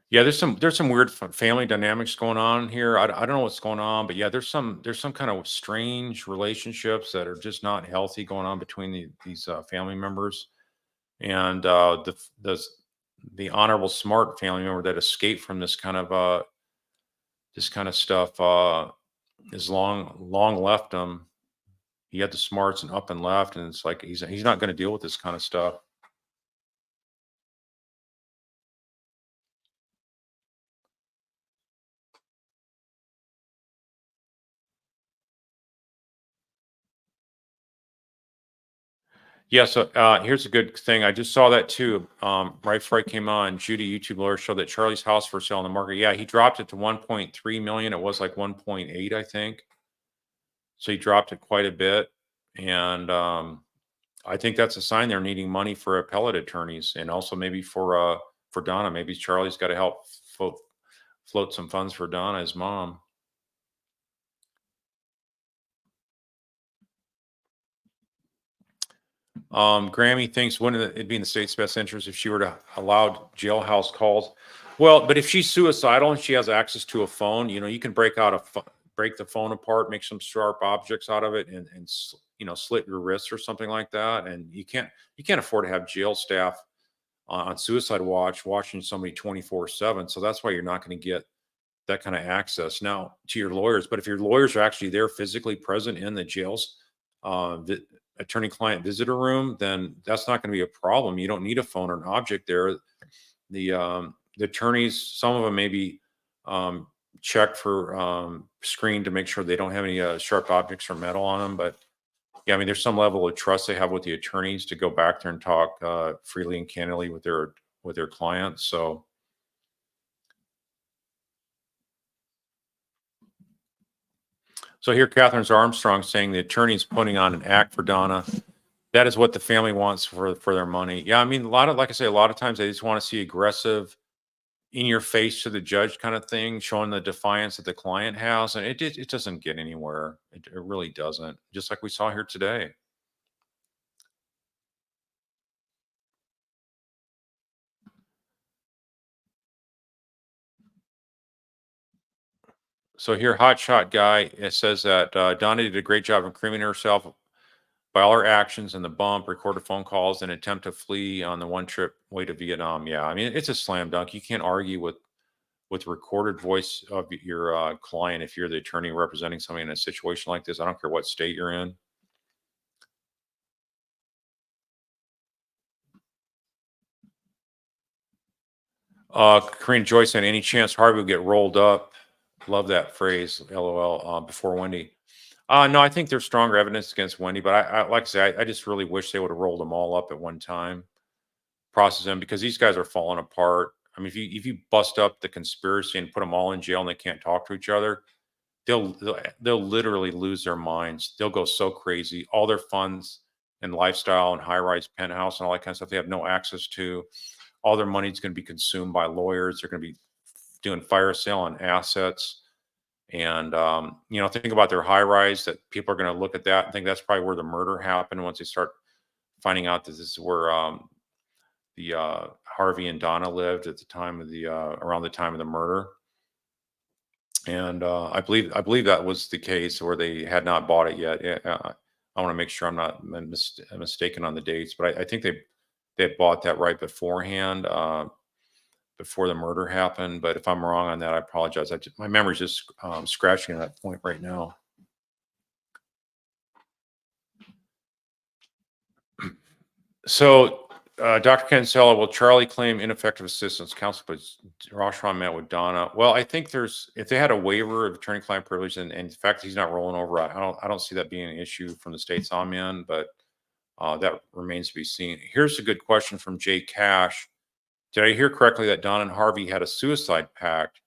yeah, there's some weird family dynamics going on here. I don't know what's going on, but yeah, there's some kind of strange relationships that are just not healthy going on between these family members. And the honorable smart family member that escaped from this kind of stuff is long left him. He had the smarts and up and left, and it's like he's not going to deal with this kind of stuff. Yeah, so here's a good thing. I just saw that too. Right before I came on, Judy, YouTube lawyer, showed that Charlie's house for sale on the market. Yeah, he dropped it to 1.3 million. It was like 1.8, I think. So he dropped it quite a bit, and I think that's a sign they're needing money for appellate attorneys, and also maybe for Donna. Maybe Charlie's got to help float some funds for Donna, his mom. Grammy thinks, wouldn't it be in the state's best interest if she were to allow jailhouse calls? Well, but if she's suicidal and she has access to a phone, you can break the phone apart, make some sharp objects out of it, and slit your wrists or something like that. And you can't afford to have jail staff on suicide watch watching somebody 24/7. So that's why you're not going to get that kind of access now to your lawyers. But if your lawyers are actually there physically present in the jails, the attorney client visitor room, then that's not going to be a problem. You don't need a phone or an object there. the attorneys, some of them maybe um, check for screen to make sure they don't have any sharp objects or metal on them. But yeah, I mean, there's some level of trust they have with the attorneys to go back there and talk freely and candidly with their clients. So here, Catherine's Armstrong saying the attorney's putting on an act for Donna. That is what the family wants for their money. Yeah, I mean, a lot of, like I say, a lot of times they just want to see aggressive, in your face to the judge kind of thing, showing the defiance that the client has, and it doesn't get anywhere. It really doesn't. Just like we saw here today. So here, hotshot guy, it says that Donna did a great job incriminating herself by all her actions and the bump, recorded phone calls, and attempt to flee on the one trip way to Vietnam. Yeah, I mean, it's a slam dunk. You can't argue with recorded voice of your client if you're the attorney representing somebody in a situation like this. I don't care what state you're in. Korean Joyce saying, any chance Harvey will get rolled up? Love that phrase, LOL, before Wendy. No, I think there's stronger evidence against Wendy, but I like I say, I just really wish they would have rolled them all up at one time, process them, because these guys are falling apart. I mean, if you bust up the conspiracy and put them all in jail and they can't talk to each other, they'll literally lose their minds. They'll go so crazy. All their funds and lifestyle and high rise penthouse and all that kind of stuff they have no access to. All their money is going to be consumed by lawyers. They're going to be doing fire sale on assets. And think about their high rise. That people are going to look at that and think that's probably where the murder happened. Once they start finding out that this is where the Harvey and Donna lived at the time of the around the time of the murder. And I believe that was the case, where they had not bought it yet. I want to make sure I'm not mistaken on the dates, but I think they had bought that right beforehand, before the murder happened. But if I'm wrong on that, I apologize. My memory's just scratching at that point right now. So, Dr. Kinsella, will Charlie claim ineffective assistance counsel? But Roshan met with Donna. Well, I think if they had a waiver of attorney-client privilege, and the fact that he's not rolling over, I don't see that being an issue from the states I'm in. But that remains to be seen. Here's a good question from Jay Cash. Did I hear correctly that Don and Harvey had a suicide pact?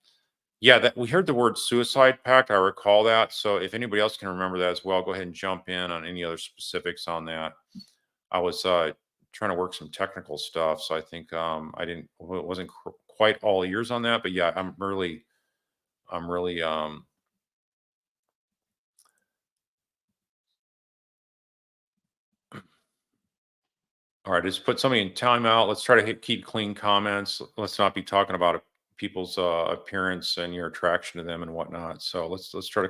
Yeah, that we heard the word suicide pact. I recall that. So if anybody else can remember that as well, go ahead and jump in on any other specifics on that. I was trying to work some technical stuff, so I think wasn't quite all ears on that. But yeah, I'm really all right. Just put somebody in timeout. Let's try to keep clean comments. Let's not be talking about people's appearance and your attraction to them and whatnot. So let's try to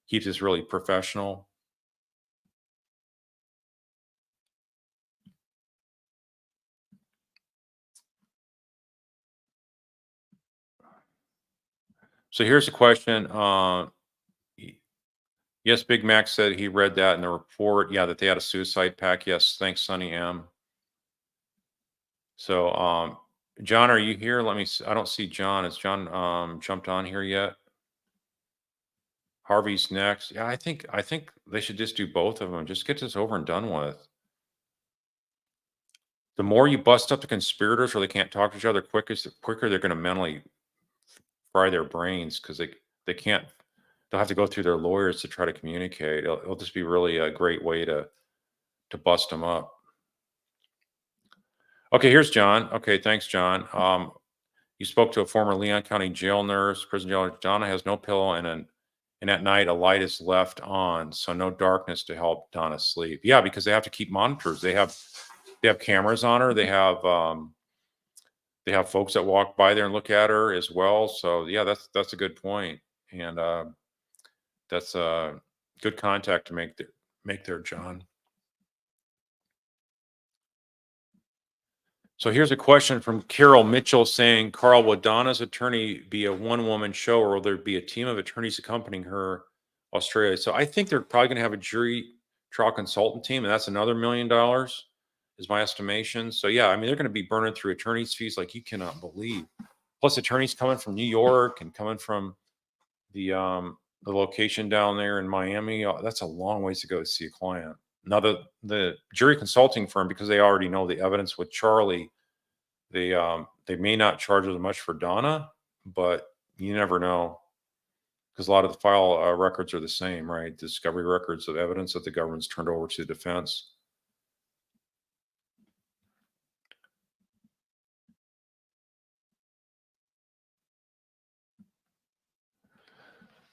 keep this really professional. So here's a question. Yes, Big Mac said he read that in the report. Yeah, that they had a suicide pact. Yes, thanks, Sonny M. So, John, are you here? Let me. I don't see John. Has John jumped on here yet? Harvey's next. Yeah, I think they should just do both of them. Just get this over and done with. The more you bust up the conspirators, or they can't talk to each other, quicker they're going to mentally fry their brains, because they can't. They'll have to go through their lawyers to try to communicate. It'll just be really a great way to bust them up. Okay, here's John. Okay, thanks, John. You spoke to a former Leon County jail nurse, prison jail. Donna has no pillow, and at night a light is left on, so no darkness to help Donna sleep. Yeah, because they have to keep monitors. They have cameras on her. They have folks that walk by there and look at her as well. So yeah, that's a good point, and that's a good contact to make there, John. So here's a question from Carol Mitchell saying, Carl, will Donna's attorney be a one-woman show, or will there be a team of attorneys accompanying her Australia? So I think they're probably going to have a jury trial consultant team, and that's another $1 million. is my estimation. So yeah, I mean, they're going to be burning through attorney's fees like you cannot believe. Plus attorneys coming from New York and coming from the location down there in Miami. That's a long ways to go to see a client. Now the jury consulting firm, because they already know the evidence with Charlie, they may not charge as much for Donna, but you never know, because a lot of the file records are the same, right? Discovery records of evidence that the government's turned over to the defense.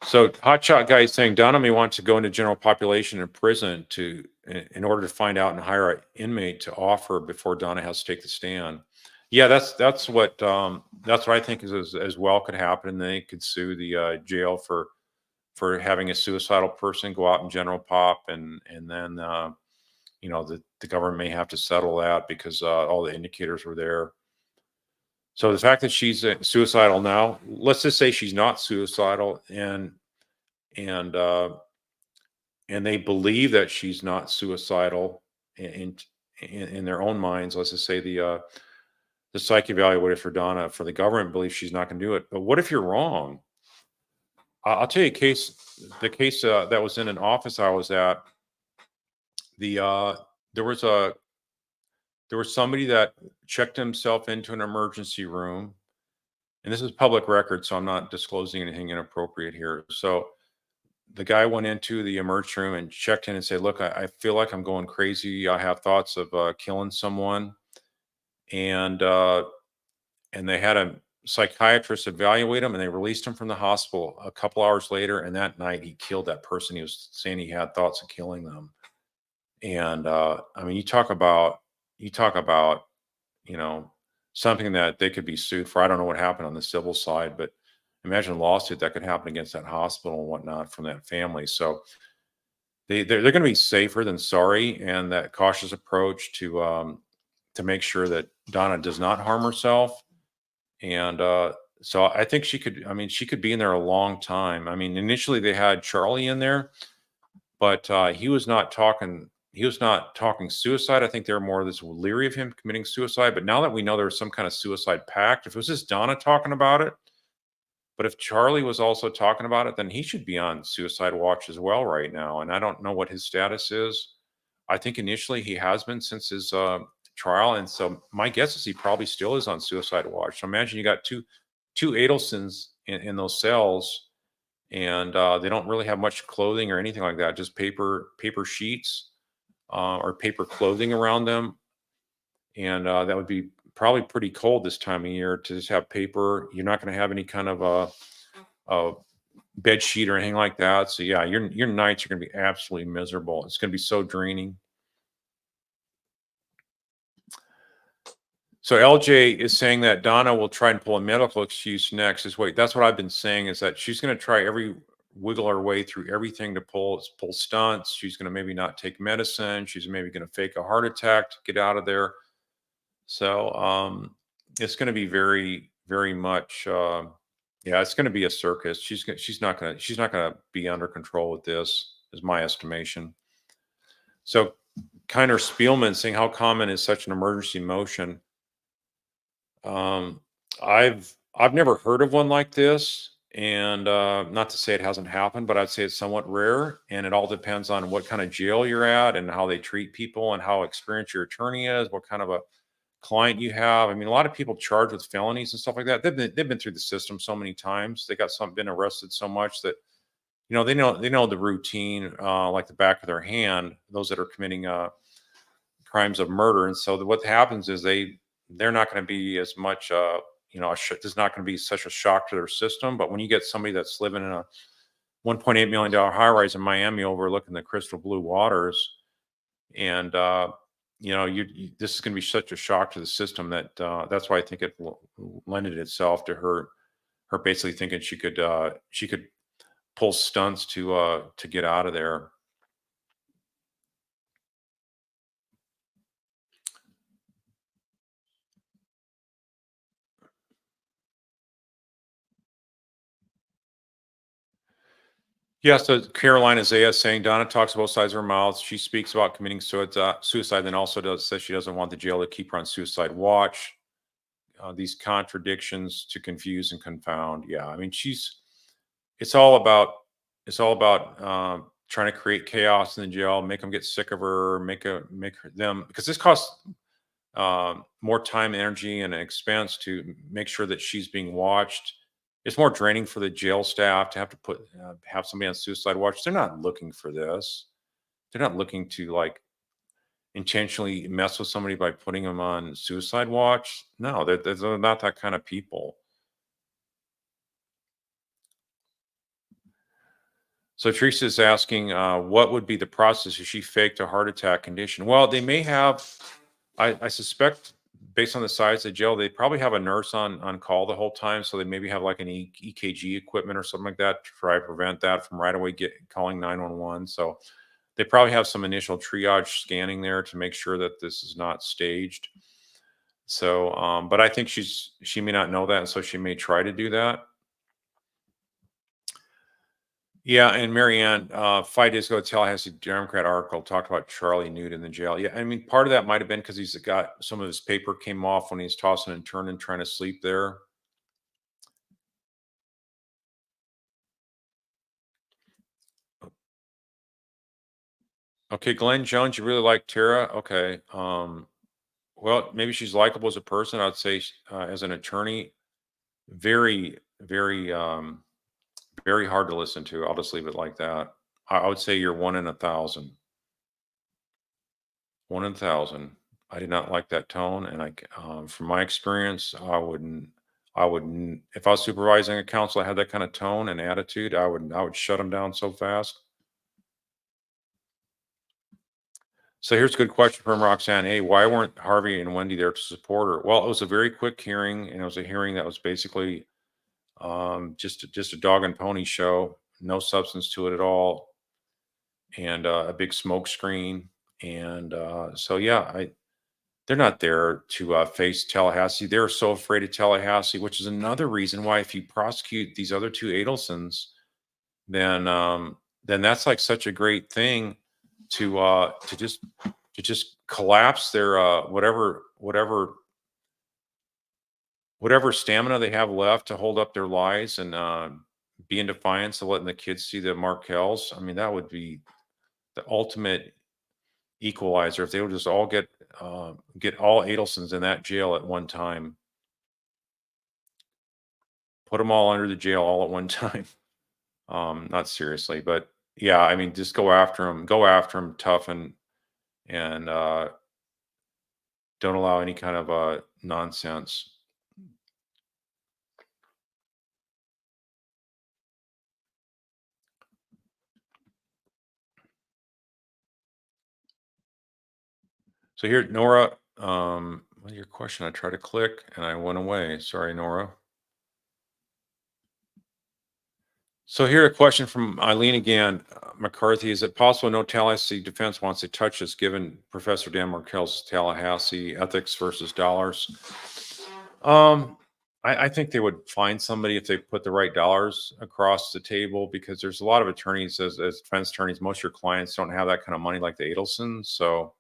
So hotshot guy is saying Donna may want to go into general population in prison in order to find out and hire an inmate to offer before Donna has to take the stand. Yeah, that's what I think is as well could happen. And they could sue the jail for having a suicidal person go out in general pop, and then the government may have to settle that because all the indicators were there. So the fact that she's suicidal now, let's just say she's not suicidal, and and they believe that she's not suicidal in their own minds. Let's just say the psych evaluator for Donna for the government believes she's not going to do it. But what if you're wrong? I'll tell you the case that was in an office I was at. There was somebody that checked himself into an emergency room, and this is public record, so I'm not disclosing anything inappropriate here. So the guy went into the emergency room and checked in and said, "Look, I feel like I'm going crazy. I have thoughts of killing someone," and they had a psychiatrist evaluate him, and they released him from the hospital a couple hours later. And that night, he killed that person. He was saying he had thoughts of killing them. And I mean, you talk about, you know, something that they could be sued for. I don't know what happened on the civil side, but imagine a lawsuit that could happen against that hospital and whatnot from that family. So they're going to be safer than sorry, and that cautious approach to make sure that Donna does not harm herself. And so I think she could. I mean, she could be in there a long time. I mean, initially they had Charlie in there, but he was not talking. He was not talking suicide. I think they're more this leery of him committing suicide. But now that we know there's some kind of suicide pact, if it was just Donna talking about it, but if Charlie was also talking about it, then he should be on suicide watch as well right now. And I don't know what his status is. I think initially he has been since his trial, and so my guess is he probably still is on suicide watch. So imagine you got two Adelsons in those cells, and they don't really have much clothing or anything like that, just paper sheets or paper clothing around them, and that would be probably pretty cold this time of year to just have paper. You're not going to have any kind of a bed sheet or anything like that. So yeah, your nights are going to be absolutely miserable. It's going to be so draining. So LJ is saying that Donna will try and pull a medical excuse next. That's what I've been saying, is that she's going to try wiggle her way through everything to pull stunts. She's going to maybe not take medicine. She's maybe going to fake a heart attack to get out of there. So it's going to be very, very much, yeah, it's going to be a circus. She's not going to be under control with this, is my estimation. So Kiner Spielman saying, how common is such an emergency motion? I've never heard of one like this, and not to say it hasn't happened, but I'd say it's somewhat rare, and it all depends on what kind of jail you're at and how they treat people and how experienced your attorney is, what kind of a client you have. I mean, a lot of people charged with felonies and stuff like that, they've been through the system so many times. They got been arrested so much that they know the routine like the back of their hand. Those that are committing crimes of murder, and so what happens is they're not going to be as much there's not going to be such a shock to their system. But when you get somebody that's living in a $1.8 million high rise in Miami overlooking the crystal blue waters, and this is going to be such a shock to the system that that's why I think it lended itself to her basically thinking she could pull stunts to get out of there. Yeah, so Caroline Isaiah saying Donna talks both sides of her mouth. She speaks about committing suicide, then also says she doesn't want the jail to keep her on suicide watch. These contradictions to confuse and confound. Yeah, I mean, it's all about trying to create chaos in the jail, make them get sick of her, them, because this costs more time, energy, and expense to make sure that she's being watched. It's more draining for the jail staff to have to have somebody on suicide watch. They're not looking for this. They're not looking to like intentionally mess with somebody by putting them on suicide watch. No, they're not that kind of people. So Teresa is asking, what would be the process if she faked a heart attack condition? Well, they may have. I suspect, based on the size of the jail, they probably have a nurse on call the whole time. So they maybe have like an EKG equipment or something like that to try to prevent that from right away calling 911. So they probably have some initial triage scanning there to make sure that this is not staged. So, but I think she may not know that, and so she may try to do that. Yeah, and Marianne, 5 days ago, Tallahassee Democrat article talked about Charlie Nude in the jail. Yeah, I mean, part of that might have been because he's got some of his paper came off when he's tossing and turning, trying to sleep there. Okay, Glenn Jones, you really like Tara? Okay, well, maybe she's likable as a person. I'd say as an attorney, very, very, very hard to listen to. I'll just leave it like that. I would say you're 1 in 1,000. 1 in 1,000. I did not like that tone, and from my experience, I wouldn't. If I was supervising a council, I had that kind of tone and attitude. I would shut them down so fast. So here's a good question from Roxanne. Hey, why weren't Harvey and Wendy there to support her? Well, it was a very quick hearing, and it was a hearing that was basically just a dog and pony show, no substance to it at all, and a big smoke screen. And so, yeah, they're not there to face Tallahassee. They're so afraid of Tallahassee, which is another reason why if you prosecute these other two Adelsons, then then that's like such a great thing to just collapse their whatever stamina they have left to hold up their lies and be in defiance of letting the kids see the Markells. I mean, that would be the ultimate equalizer if they would just all get all Adelsons in that jail at one time. Put them all under the jail all at one time. Not seriously, but yeah, I mean, just go after them. Go after them tough and don't allow any kind of nonsense. So here, Nora, well, your question, I tried to click and I went away. Sorry, Nora. So here, a question from Eileen again. McCarthy, is it possible no Tallahassee defense wants to touch this given Professor Dan Markell's Tallahassee ethics versus dollars? I think they would find somebody if they put the right dollars across the table because there's a lot of attorneys as defense attorneys, most of your clients don't have that kind of money like the Adelsons. So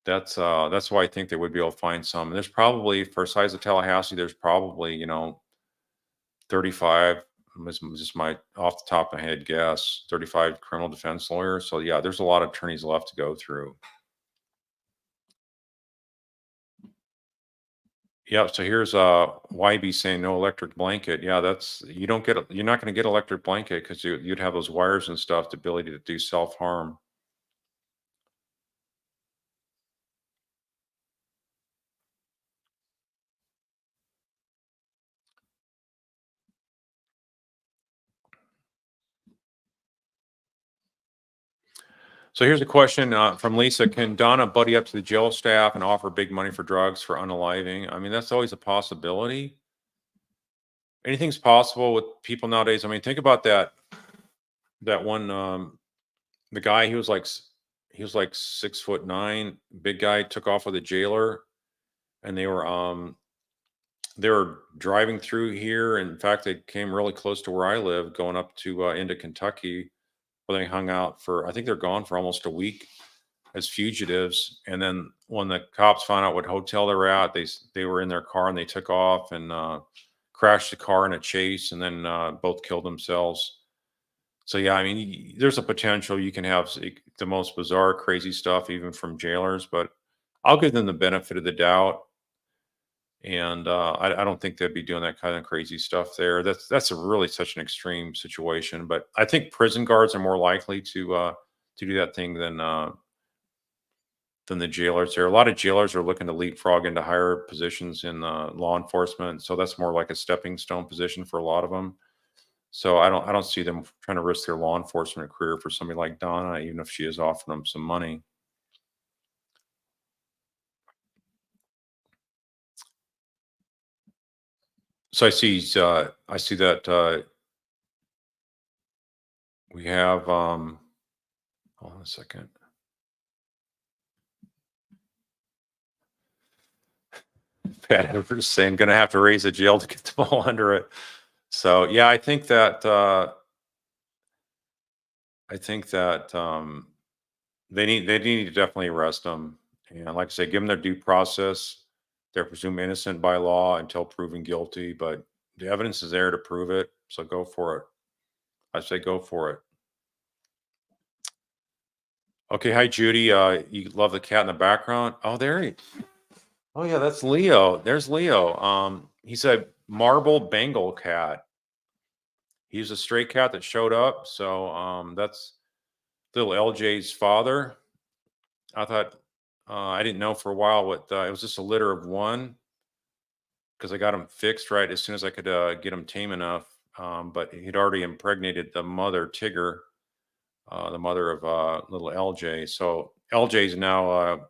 that's why I think they would be able to find some. And there's probably for size of Tallahassee, there's probably 35 was just my off the top of my head guess 35 criminal defense lawyers. So yeah, there's a lot of attorneys left to go through. Yeah, so here's YB saying no electric blanket. Yeah, that's you're not going to get electric blanket because you'd have those wires and stuff, the ability to do self-harm. So here's a question from Lisa. Can Donna buddy up to the jail staff and offer big money for drugs for unaliving? I mean, that's always a possibility. Anything's possible with people nowadays. I mean, think about that one the guy he was like 6'9", big guy, took off with a jailer, and they were They were driving through here. In fact, they came really close to where I live, going up to into Kentucky, where they hung out for. I think they're gone for almost a week as fugitives. And then when the cops found out what hotel they were at, they were in their car and they took off and crashed the car in a chase, and then both killed themselves. So yeah, I mean, there's a potential you can have the most bizarre, crazy stuff even from jailers, but I'll give them the benefit of the doubt. And I don't think they'd be doing that kind of crazy stuff there. That's a really such an extreme situation. But I think prison guards are more likely to do that thing than the jailers. There, a lot of jailers are looking to leapfrog into higher positions in law enforcement, so that's more like a stepping stone position for a lot of them. So I don't see them trying to risk their law enforcement career for somebody like Donna, even if she is offering them some money. So I see that we have. Hold on a second. Pat Edwards saying, "Going to have to raise a jail to get them all under it." So yeah, I think that they need to definitely arrest them, and like I say, give them their due process. They're presumed innocent by law until proven guilty, but the evidence is there to prove it. So go for it. I say go for it. Okay, hi Judy. You love the cat in the background. Oh, there he. Oh yeah, that's Leo. There's Leo. He's a marble Bengal cat. He's a stray cat that showed up. So that's little LJ's father. I thought I didn't know for a while what it was just a litter of one because I got him fixed right as soon as I could get him tame enough. But he'd already impregnated the mother Tigger, the mother of little LJ. So LJ is now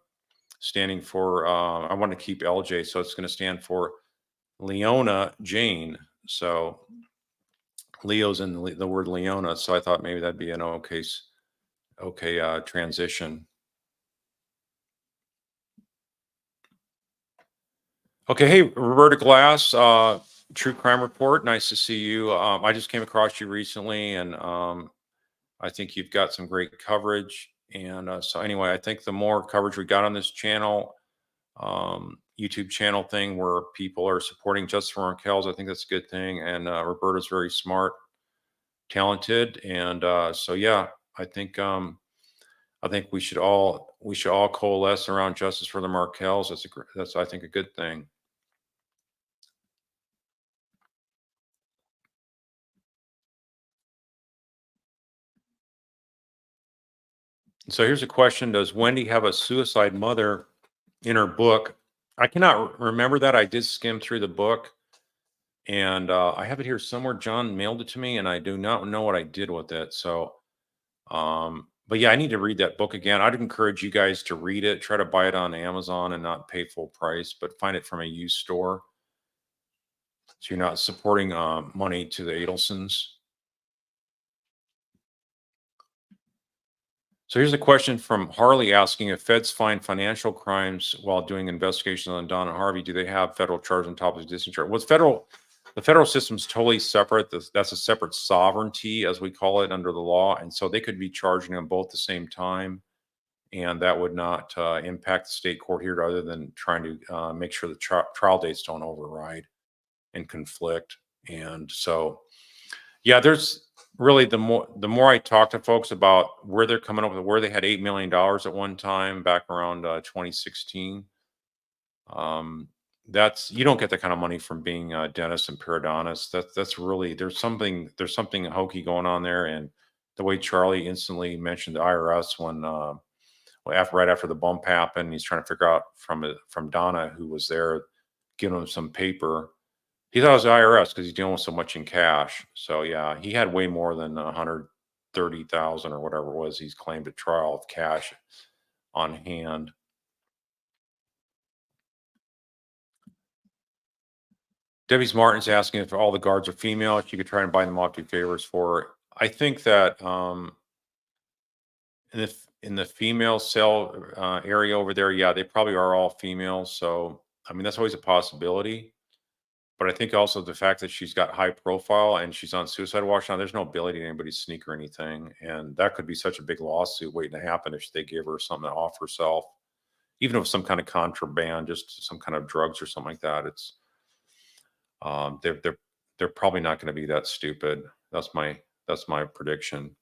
standing for. I want to keep LJ, so it's going to stand for Leona Jane. So Leo's in the word Leona, so I thought maybe that'd be an okay transition. Okay, hey Roberta Glass, True Crime Report. Nice to see you. I just came across you recently, and I think you've got some great coverage. And so anyway, I think the more coverage we got on this channel, YouTube channel thing where people are supporting Justice for Markel's, I think that's a good thing. And Roberta's very smart, talented, and so yeah, I think I think we should all coalesce around justice for the Markels. That's I think a good thing. So here's a question: does Wendy have a suicide mother in her book? I cannot remember that. I did skim through the book, and I have it here somewhere. John mailed it to me, and I do not know what I did with it. So, but yeah, I need to read that book again. I'd encourage you guys to read it. Try to buy it on Amazon and not pay full price, but find it from a used store, so you're not supporting money to the Adelsons. So here's a question from Harley asking if feds find financial crimes while doing investigations on Don and Harvey, do they have federal charge on top of existing charge? Well, the federal system's totally separate. That's a separate sovereignty, as we call it under the law. And so they could be charging them both at the same time. And that would not impact the state court here other than trying to make sure the trial dates don't override and conflict. And so yeah, there's really the more I talk to folks about where they're coming up with where they had $8 million at one time back around 2016. Um, that's you don't get that kind of money from being a dentist and periodontist. That's really there's something hokey going on there. And the way Charlie instantly mentioned the IRS when right after the bump happened, he's trying to figure out from Donna who was there giving him some paper. He thought it was the IRS because he's dealing with so much in cash. So yeah, he had way more than 130,000 or whatever it was he's claimed at trial of cash on hand. Debbie's Martin's asking if all the guards are female, if you could try and buy them off two favors for her. I think that in the female cell area over there, yeah, they probably are all female. So I mean, that's always a possibility. But I think also the fact that she's got high profile and she's on suicide watch now, there's no ability to anybody to sneak or anything. And that could be such a big lawsuit waiting to happen if they give her something off herself, even if some kind of contraband, just some kind of drugs or something like that. It's they're probably not going to be that stupid. That's my prediction.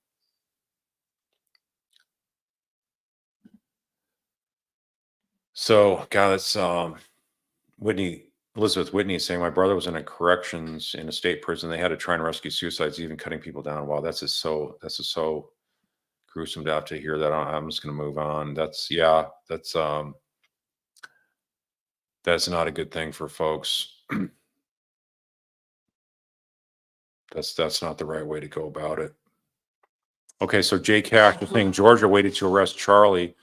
So, God, that's Elizabeth Whitney is saying my brother was in a corrections in a state prison. They had to try and rescue suicides, even cutting people down. Wow, that's just so gruesome to have to hear that. I'm just going to move on. That's not a good thing for folks. That's not the right way to go about it. Okay, so Jay Cash is saying Georgia waited to arrest Charlie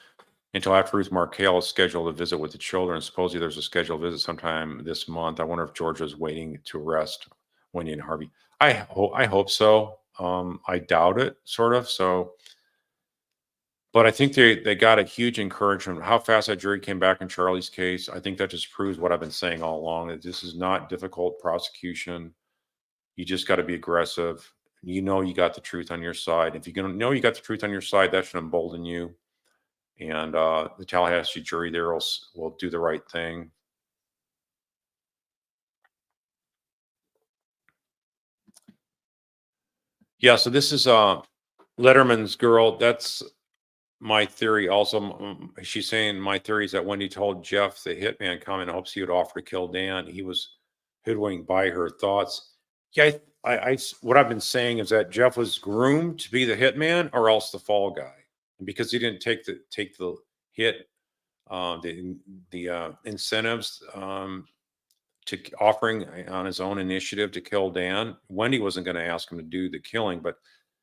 until after Ruth Markale is scheduled a visit with the children. Supposedly there's a scheduled visit sometime this month. I wonder if Georgia is waiting to arrest Wendy and Harvey. I hope so. I doubt it, sort of. So, but I think they got a huge encouragement. How fast that jury came back in Charlie's case, I think that just proves what I've been saying all along, that this is not difficult prosecution. You just got to be aggressive. You got the truth on your side. If you know you got the truth on your side, that should embolden you. And the Tallahassee jury there will do the right thing. Yeah, so this is Letterman's girl. That's my theory. Also, she's saying my theory is that Wendy told Jeff, the hitman, come in hopes he would offer to kill Dan. He was hoodwinked by her thoughts. Yeah, what I've been saying is that Jeff was groomed to be the hitman or else the fall guy, because he didn't take the hit, the incentives to offering on his own initiative to kill Dan. Wendy wasn't going to ask him to do the killing, but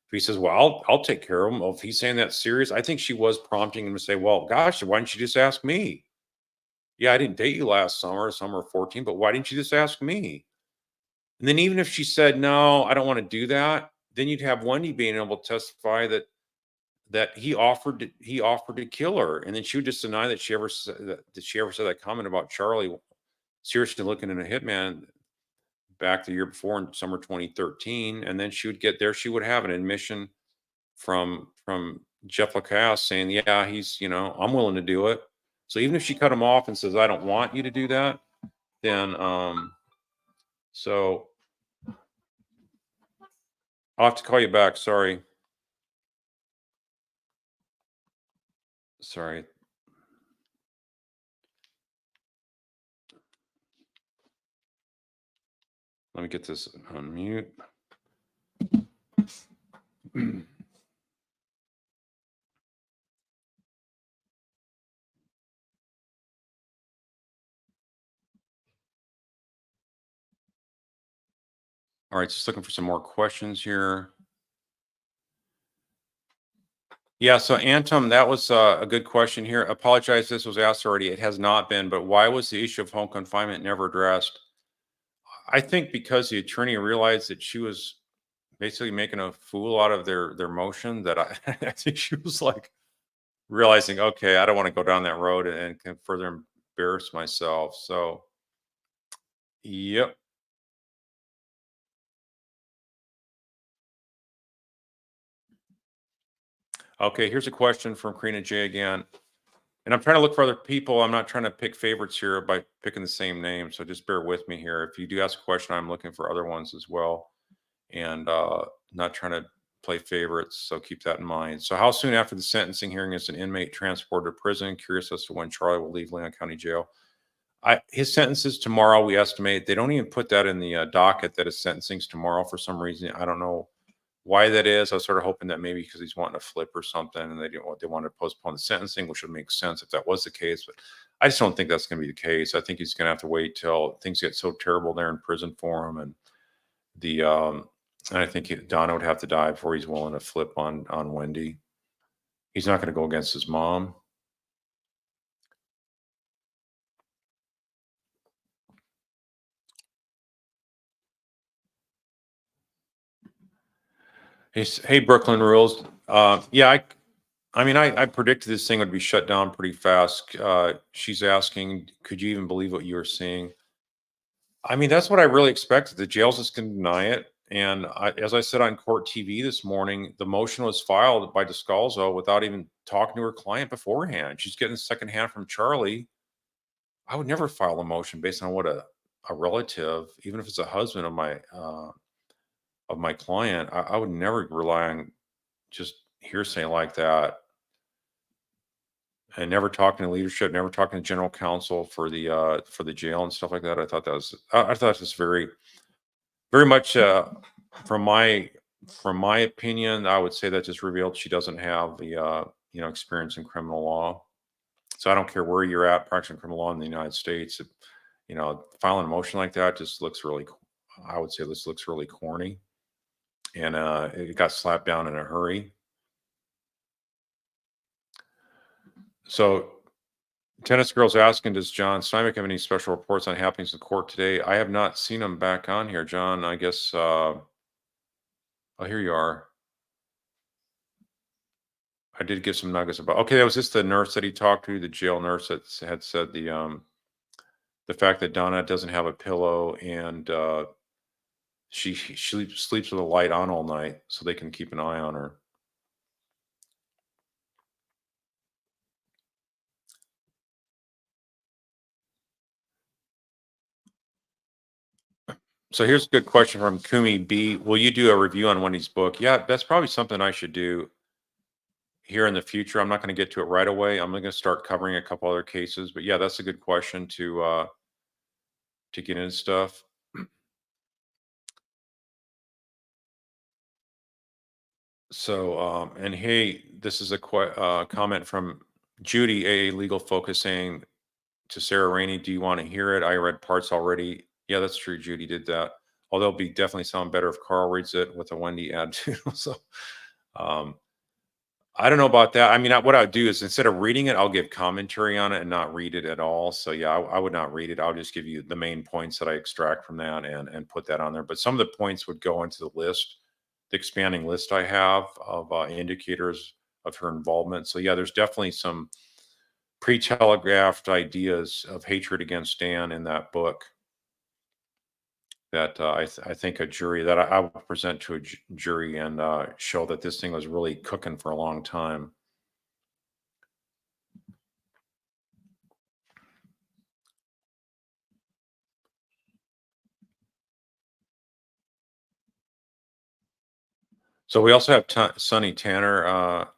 if he says, "Well, I'll take care of him," well, if he's saying that serious, I think she was prompting him to say, "Well, gosh, why didn't you just ask me? Yeah, I didn't date you last summer, summer 14, but why didn't you just ask me?" And then even if she said, "No, I don't want to do that," then you'd have Wendy being able to testify that he offered to kill her, and then she would just deny that she ever said that comment about Charlie seriously looking at a hitman back the year before in summer 2013, and then she would have an admission from Jeff Lacasse saying, "Yeah, he's I'm willing to do it." So even if she cut him off and says, "I don't want you to do that," then so I'll have to call you back. Sorry. Let me get this on mute. All right, just looking for some more questions here. Yeah, so Antum, that was a good question here. Apologize, this was asked already. It has not been, but why was the issue of home confinement never addressed? I think because the attorney realized that she was basically making a fool out of their motion, that I think she was like realizing, okay, I don't want to go down that road and can further embarrass myself. So, yep. Okay, here's a question from Karina J again. And I'm trying to look for other people. I'm not trying to pick favorites here by picking the same name. So just bear with me here. If you do ask a question, I'm looking for other ones as well. And not trying to play favorites. So keep that in mind. So how soon after the sentencing hearing is an inmate transported to prison? Curious as to when Charlie will leave Leon County Jail. His sentence is tomorrow, we estimate. They don't even put that in the docket that his sentencing is tomorrow for some reason. I don't know why that is. I was sort of hoping that maybe because he's wanting to flip or something, and they wanted to postpone the sentencing, which would make sense if that was the case. But I just don't think that's going to be the case. I think he's going to have to wait till things get so terrible there in prison for him, and I think Donna would have to die before he's willing to flip on Wendy. He's not going to go against his mom. Hey, Brooklyn Rules. Yeah, I predicted this thing would be shut down pretty fast. She's asking, could you even believe what you were seeing? I mean, that's what I really expected. The jail's just going to deny it. And as I said on court TV this morning, the motion was filed by Descalzo without even talking to her client beforehand. She's getting secondhand from Charlie. I would never file a motion based on what a relative, even if it's a husband of my client, I would never rely on just hearsay like that. And never talking to leadership, never talking to general counsel for the jail and stuff like that. I thought it was very much from my from my opinion, I would say that just revealed she doesn't have the experience in criminal law. So I don't care where you're at practicing criminal law in the United States. Filing a motion like that just looks really. I would say this looks really corny, and it got slapped down in a hurry. So tennis girls asking, does John Steinbeck have any special reports on happenings in court today? I have not seen him back on here, John. I guess. Oh, here you are. I did give some nuggets about. Okay, that was just the nurse that he talked to, the jail nurse that had said the fact that Donna doesn't have a pillow and she sleeps with a light on all night so they can keep an eye on her. So here's a good question from Kumi B. Will you do a review on Wendy's book? Yeah, that's probably something I should do here in the future. I'm not going to get to it right away. I'm going to start covering a couple other cases, but yeah, that's a good question to get into stuff. So, and hey, this is a comment from Judy, a legal focus, saying to Sarah Rainey, do you want to hear it? I read parts already. Yeah, that's true. Judy did that. Although it'll be definitely sound better if Carl reads it with a Wendy attitude. So, um, I don't know about that. I mean, what I'd do is instead of reading it, I'll give commentary on it and not read it at all. So yeah, I would not read it. I'll just give you the main points that I extract from that and put that on there. But some of the points would go into the list, the expanding list I have of indicators of her involvement. So yeah, there's definitely some pre-telegraphed ideas of hatred against Dan in that book that I think a jury that I will present to a jury and show that this thing was really cooking for a long time. So we also have Sonny Tanner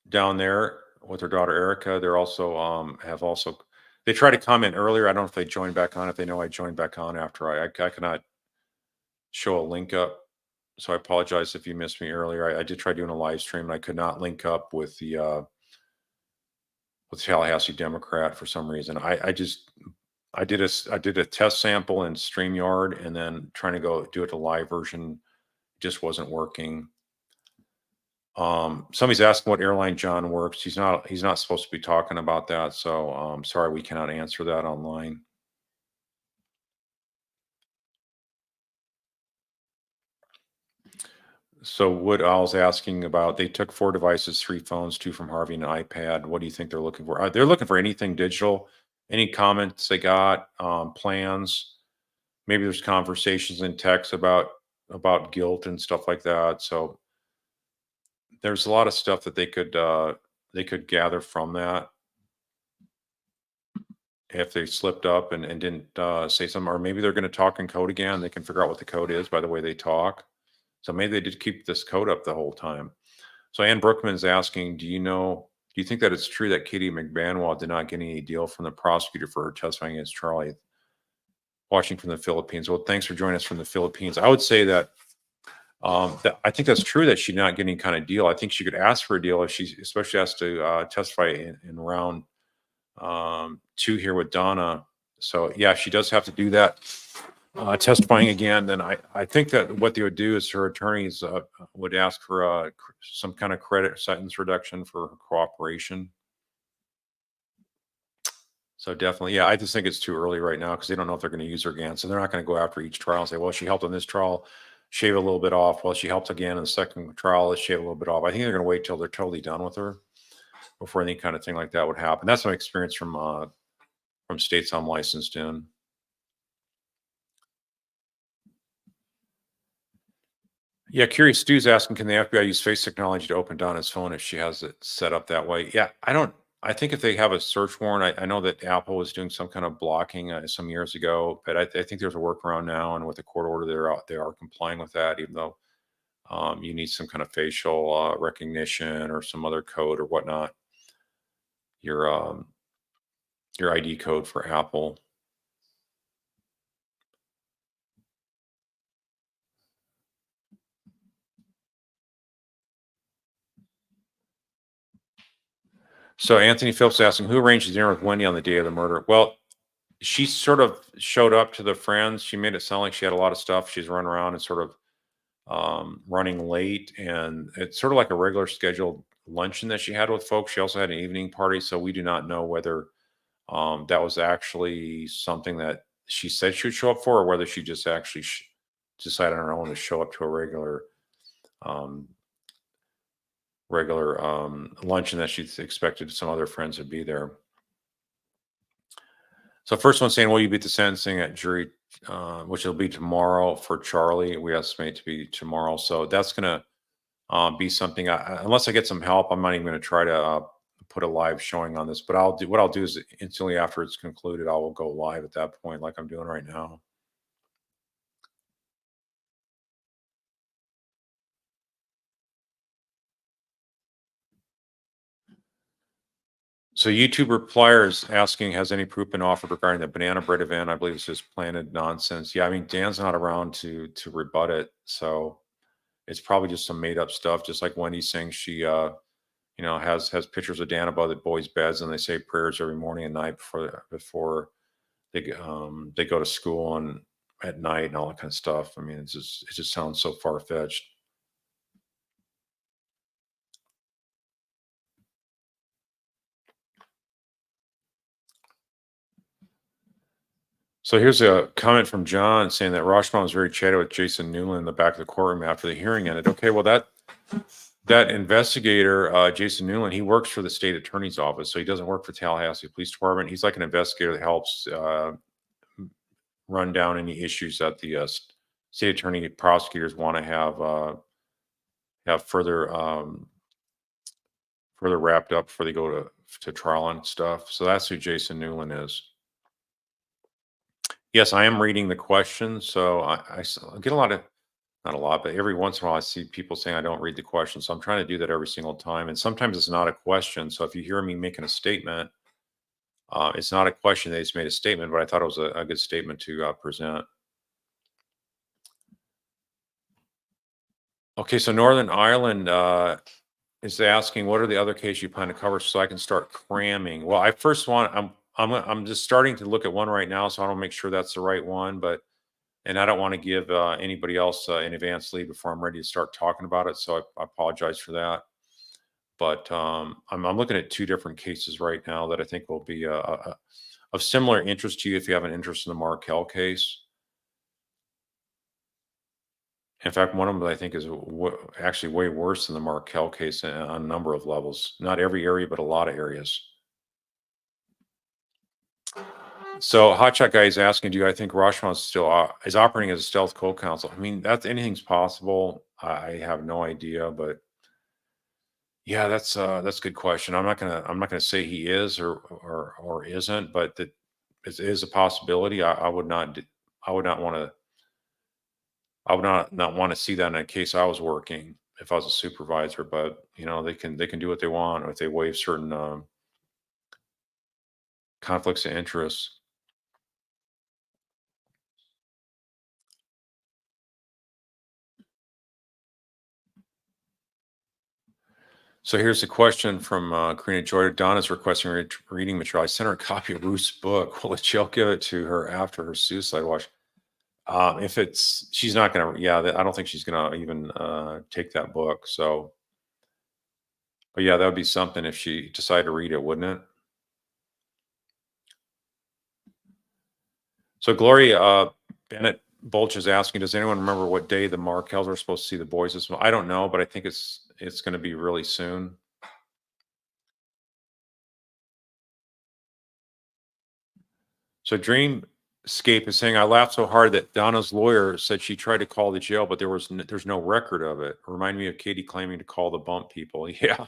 down there with her daughter Erica. They're also they tried to comment earlier. I don't know if they joined back on. If they know I joined back on after I cannot show a link up. So I apologize if you missed me earlier. I did try doing a live stream and I could not link up with the Tallahassee Democrat for some reason. I did a test sample in StreamYard and then trying to go do it a live version just wasn't working. Somebody's asking what airline John works. He's not supposed to be talking about that. So sorry, we cannot answer that online. So Wood Owl's asking about, they took 4 devices, 3 phones, 2 from Harvey and an iPad. What do you think they're looking for? They're looking for anything digital, any comments they got, plans. Maybe there's conversations in text about guilt and stuff like that. So there's a lot of stuff that they could gather from that if they slipped up and didn't say something, or maybe they're going to talk in code again. They can figure out what the code is by the way they talk. So maybe they did keep this code up the whole time. So Ann Brookman's asking, do you think that it's true that Katie McBanwell did not get any deal from the prosecutor for her testifying against Charlie? Watching from the Philippines. Well, thanks for joining us from the Philippines. I would say that I think that's true that she did not get any kind of deal. I think she could ask for a deal if she especially has to testify in round 2 here with Donna. So yeah, she does have to do that. Testifying again, then I think that what they would do is her attorneys would ask for some kind of credit sentence reduction for her cooperation. So definitely, yeah, I just think it's too early right now because they don't know if they're going to use her again. So they're not going to go after each trial and say, well, she helped on this trial, shave a little bit off. Well, she helped again in the second trial, let's shave a little bit off. I think they're going to wait till they're totally done with her before any kind of thing like that would happen. That's my experience from states I'm licensed in. Yeah, Curious Stu's asking, can the FBI use face technology to open Donna's phone if she has it set up that way? Yeah, I don't. I think if they have a search warrant, I know that Apple was doing some kind of blocking some years ago, but I think there's a workaround now, and with the court order, they are complying with that, even though you need some kind of facial recognition or some other code or whatnot. Your your ID code for Apple. So Anthony Phillips asking, who arranged the dinner with Wendy on the day of the murder? Well, she sort of showed up to the friends. She made it sound like she had a lot of stuff. She's running around and sort of running late, and it's sort of like a regular scheduled luncheon that she had with folks. She also had an evening party, so we do not know whether that was actually something that she said she would show up for, or whether she just actually decided on her own to show up to a um, regular luncheon that she expected some other friends would be there. So first one saying, will you be at the sentencing at jury, which will be tomorrow for Charlie? We estimate to be tomorrow. So that's going to be something. Unless I get some help, I'm not even going to try to put a live showing on this. But what I'll do is instantly after it's concluded, I will go live at that point, like I'm doing right now. So YouTube repliers asking, has any proof been offered regarding the banana bread event? I believe it's just planted nonsense. Yeah, I mean Dan's not around to rebut it, so it's probably just some made up stuff. Just like Wendy's saying she has pictures of Dan above the boys' beds, and they say prayers every morning and night before they go to school and at night and all that kind of stuff. I mean, it just sounds so far fetched. So here's a comment from John saying that Rashomon was very chatty with Jason Newland in the back of the courtroom after the hearing ended. Okay, well that investigator, Jason Newland, he works for the state attorney's office, so he doesn't work for Tallahassee Police Department. He's like an investigator that helps run down any issues that the state attorney prosecutors want to have further wrapped up before they go to trial and stuff. So that's who Jason Newland is. Yes, I am reading the questions, so I get a lot of, not a lot, but every once in a while I see people saying I don't read the questions. So I'm trying to do that every single time, and sometimes it's not a question. So if you hear me making a statement, it's not a question. They just made a statement, but I thought it was a good statement to present. Okay, so Northern Ireland is asking, what are the other cases you plan to cover so I can start cramming? Well, I first want I'm just starting to look at one right now, so I want to make sure that's the right one. But and I don't want to give anybody else an advance lead before I'm ready to start talking about it. So I apologize for that. But I'm looking at two different cases right now that I think will be of similar interest to you if you have an interest in the Markel case. In fact, one of them I think is actually way worse than the Markel case on a number of levels. Not every area, but a lot of areas. So Hotshot Guy is asking, do I think Rashomon still is operating as a stealth co-counsel? I mean, that's anything's possible. I have no idea, but yeah, that's a good question. I'm not gonna say he is or isn't, but that it is a possibility. I would not want to I would not want to see that in a case I was working if I was a supervisor. But they can do what they want if they waive certain conflicts of interest. So here's a question from Karina Joy. Donna's requesting reading material. I sent her a copy of Ruth's book. Will the jail give it to her after her suicide watch? If she's not gonna, yeah, I don't think she's gonna even take that book. So, but yeah, that would be something if she decided to read it, wouldn't it? So Gloria Bennett Bulch is asking, does anyone remember what day the Markells were supposed to see the boys this month? I don't know, but I think it's going to be really soon. So Dream Escape is saying, I laughed so hard that Donna's lawyer said she tried to call the jail, but there's no record of it. Remind me of Katie claiming to call the bump people. Yeah.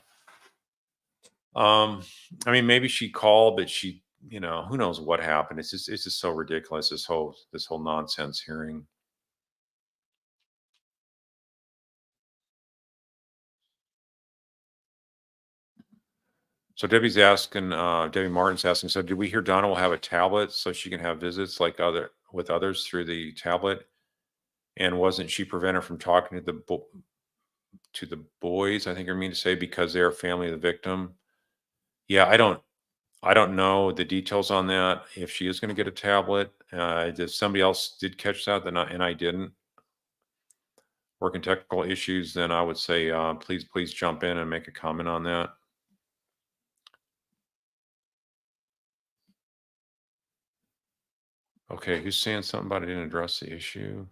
Um, I mean, maybe she called, but who knows what happened. It's just so ridiculous, this whole nonsense hearing. So Debbie Martin's asking, so did we hear Donna will have a tablet so she can have visits like with others through the tablet? And wasn't she prevented from talking to the boys, I think I mean to say, because they're family of the victim? Yeah, I don't know the details on that. If she is going to get a tablet, if somebody else did catch that, and I didn't, working technical issues, then I would say, please jump in and make a comment on that. Okay, who's saying something about I didn't address the issue?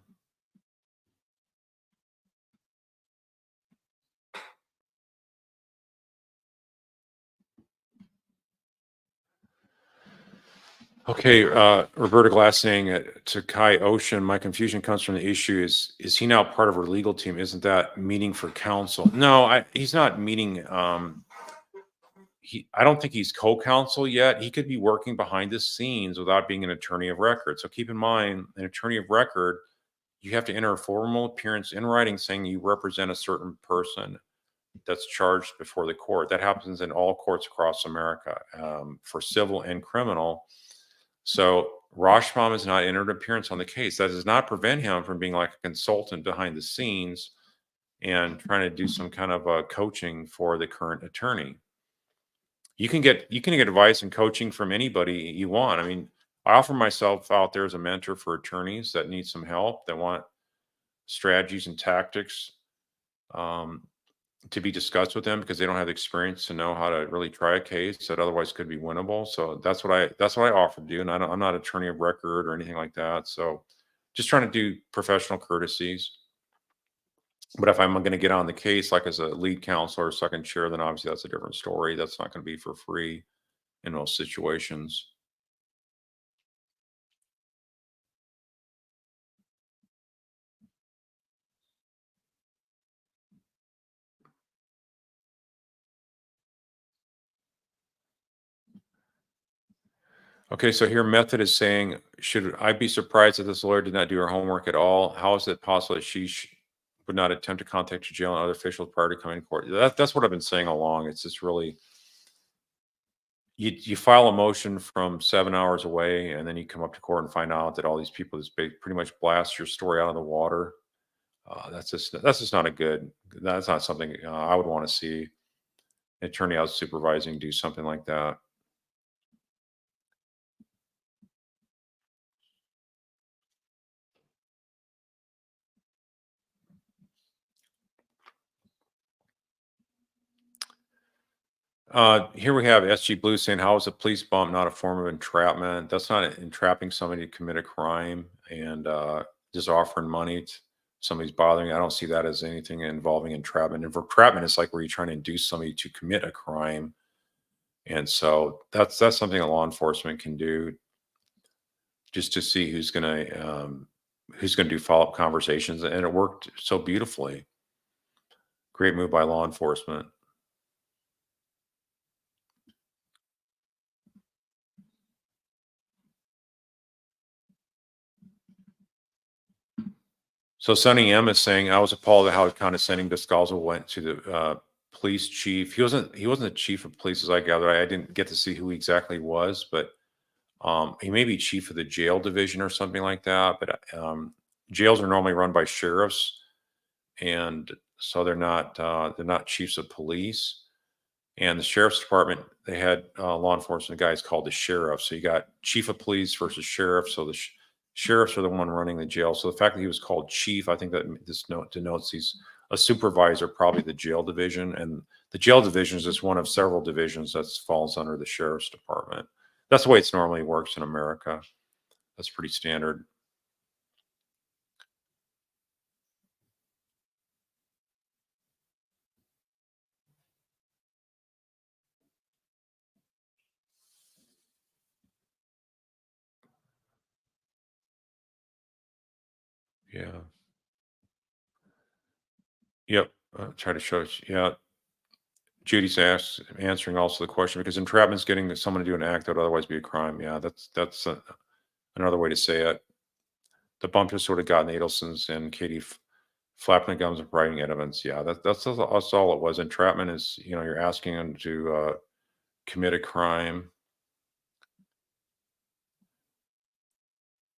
Okay, Roberta Glass saying, to Kai Ocean, my confusion comes from the issue is he now part of her legal team? Isn't that meeting for counsel? No, he's not meeting. I don't think he's co-counsel yet. He could be working behind the scenes without being an attorney of record. So keep in mind, an attorney of record, you have to enter a formal appearance in writing saying you represent a certain person that's charged before the court. That happens in all courts across America, for civil and criminal. So Rashbaum has not entered appearance on the case. That does not prevent him from being like a consultant behind the scenes and trying to do some kind of coaching for the current attorney. You can get advice and coaching from anybody you want. I mean, I offer myself out there as a mentor for attorneys that need some help, that want strategies and tactics, um, to be discussed with them because they don't have the experience to know how to really try a case that otherwise could be winnable. So that's what I offer to do, and I'm not attorney of record or anything like that. So just trying to do professional courtesies. But if I'm going to get on the case, like as a lead counselor or second chair, then obviously that's a different story. That's not going to be for free in most situations. Okay, so here Method is saying, should I be surprised that this lawyer did not do her homework at all? How is it possible that she would not attempt to contact the jail and other officials prior to coming to court? That's what I've been saying all along. It's just really, you file a motion from 7 hours away, and then you come up to court and find out that all these people just pretty much blast your story out of the water. That's just not a good. That's not something I would want to see an attorney I was supervising do something like that. Here we have SG Blue saying, "How is a police bump not a form of entrapment? That's not entrapping somebody to commit a crime and just offering money to somebody's bothering you. I don't see that as anything involving entrapment. And for entrapment, it's like where you're trying to induce somebody to commit a crime, and so that's something that law enforcement can do just to see who's gonna do follow up conversations, and it worked so beautifully. Great move by law enforcement. So Sonny M is saying, I was appalled at how condescending Descalzo went to the police chief. He wasn't the chief of police as I gather. I didn't get to see who he exactly was, but he may be chief of the jail division or something like that. But jails are normally run by sheriffs, and so they're not chiefs of police. And the sheriff's department, they had law enforcement guys called the sheriff. So you got chief of police versus sheriff. So the sheriffs are the one running the jail. So the fact that he was called chief, I think that this note denotes he's a supervisor, probably the jail division. And the jail division is just one of several divisions that falls under the sheriff's department. That's the way it's normally works in America. That's pretty standard. Yeah. Yep. Try to show. Yeah. Judy's answering also the question because entrapment's getting someone to do an act that would otherwise be a crime. Yeah, that's another way to say it. The bump just sort of got Adelson's and Katie flapping the gums and providing evidence. Yeah, that's all it was. Entrapment is, you're asking them to commit a crime,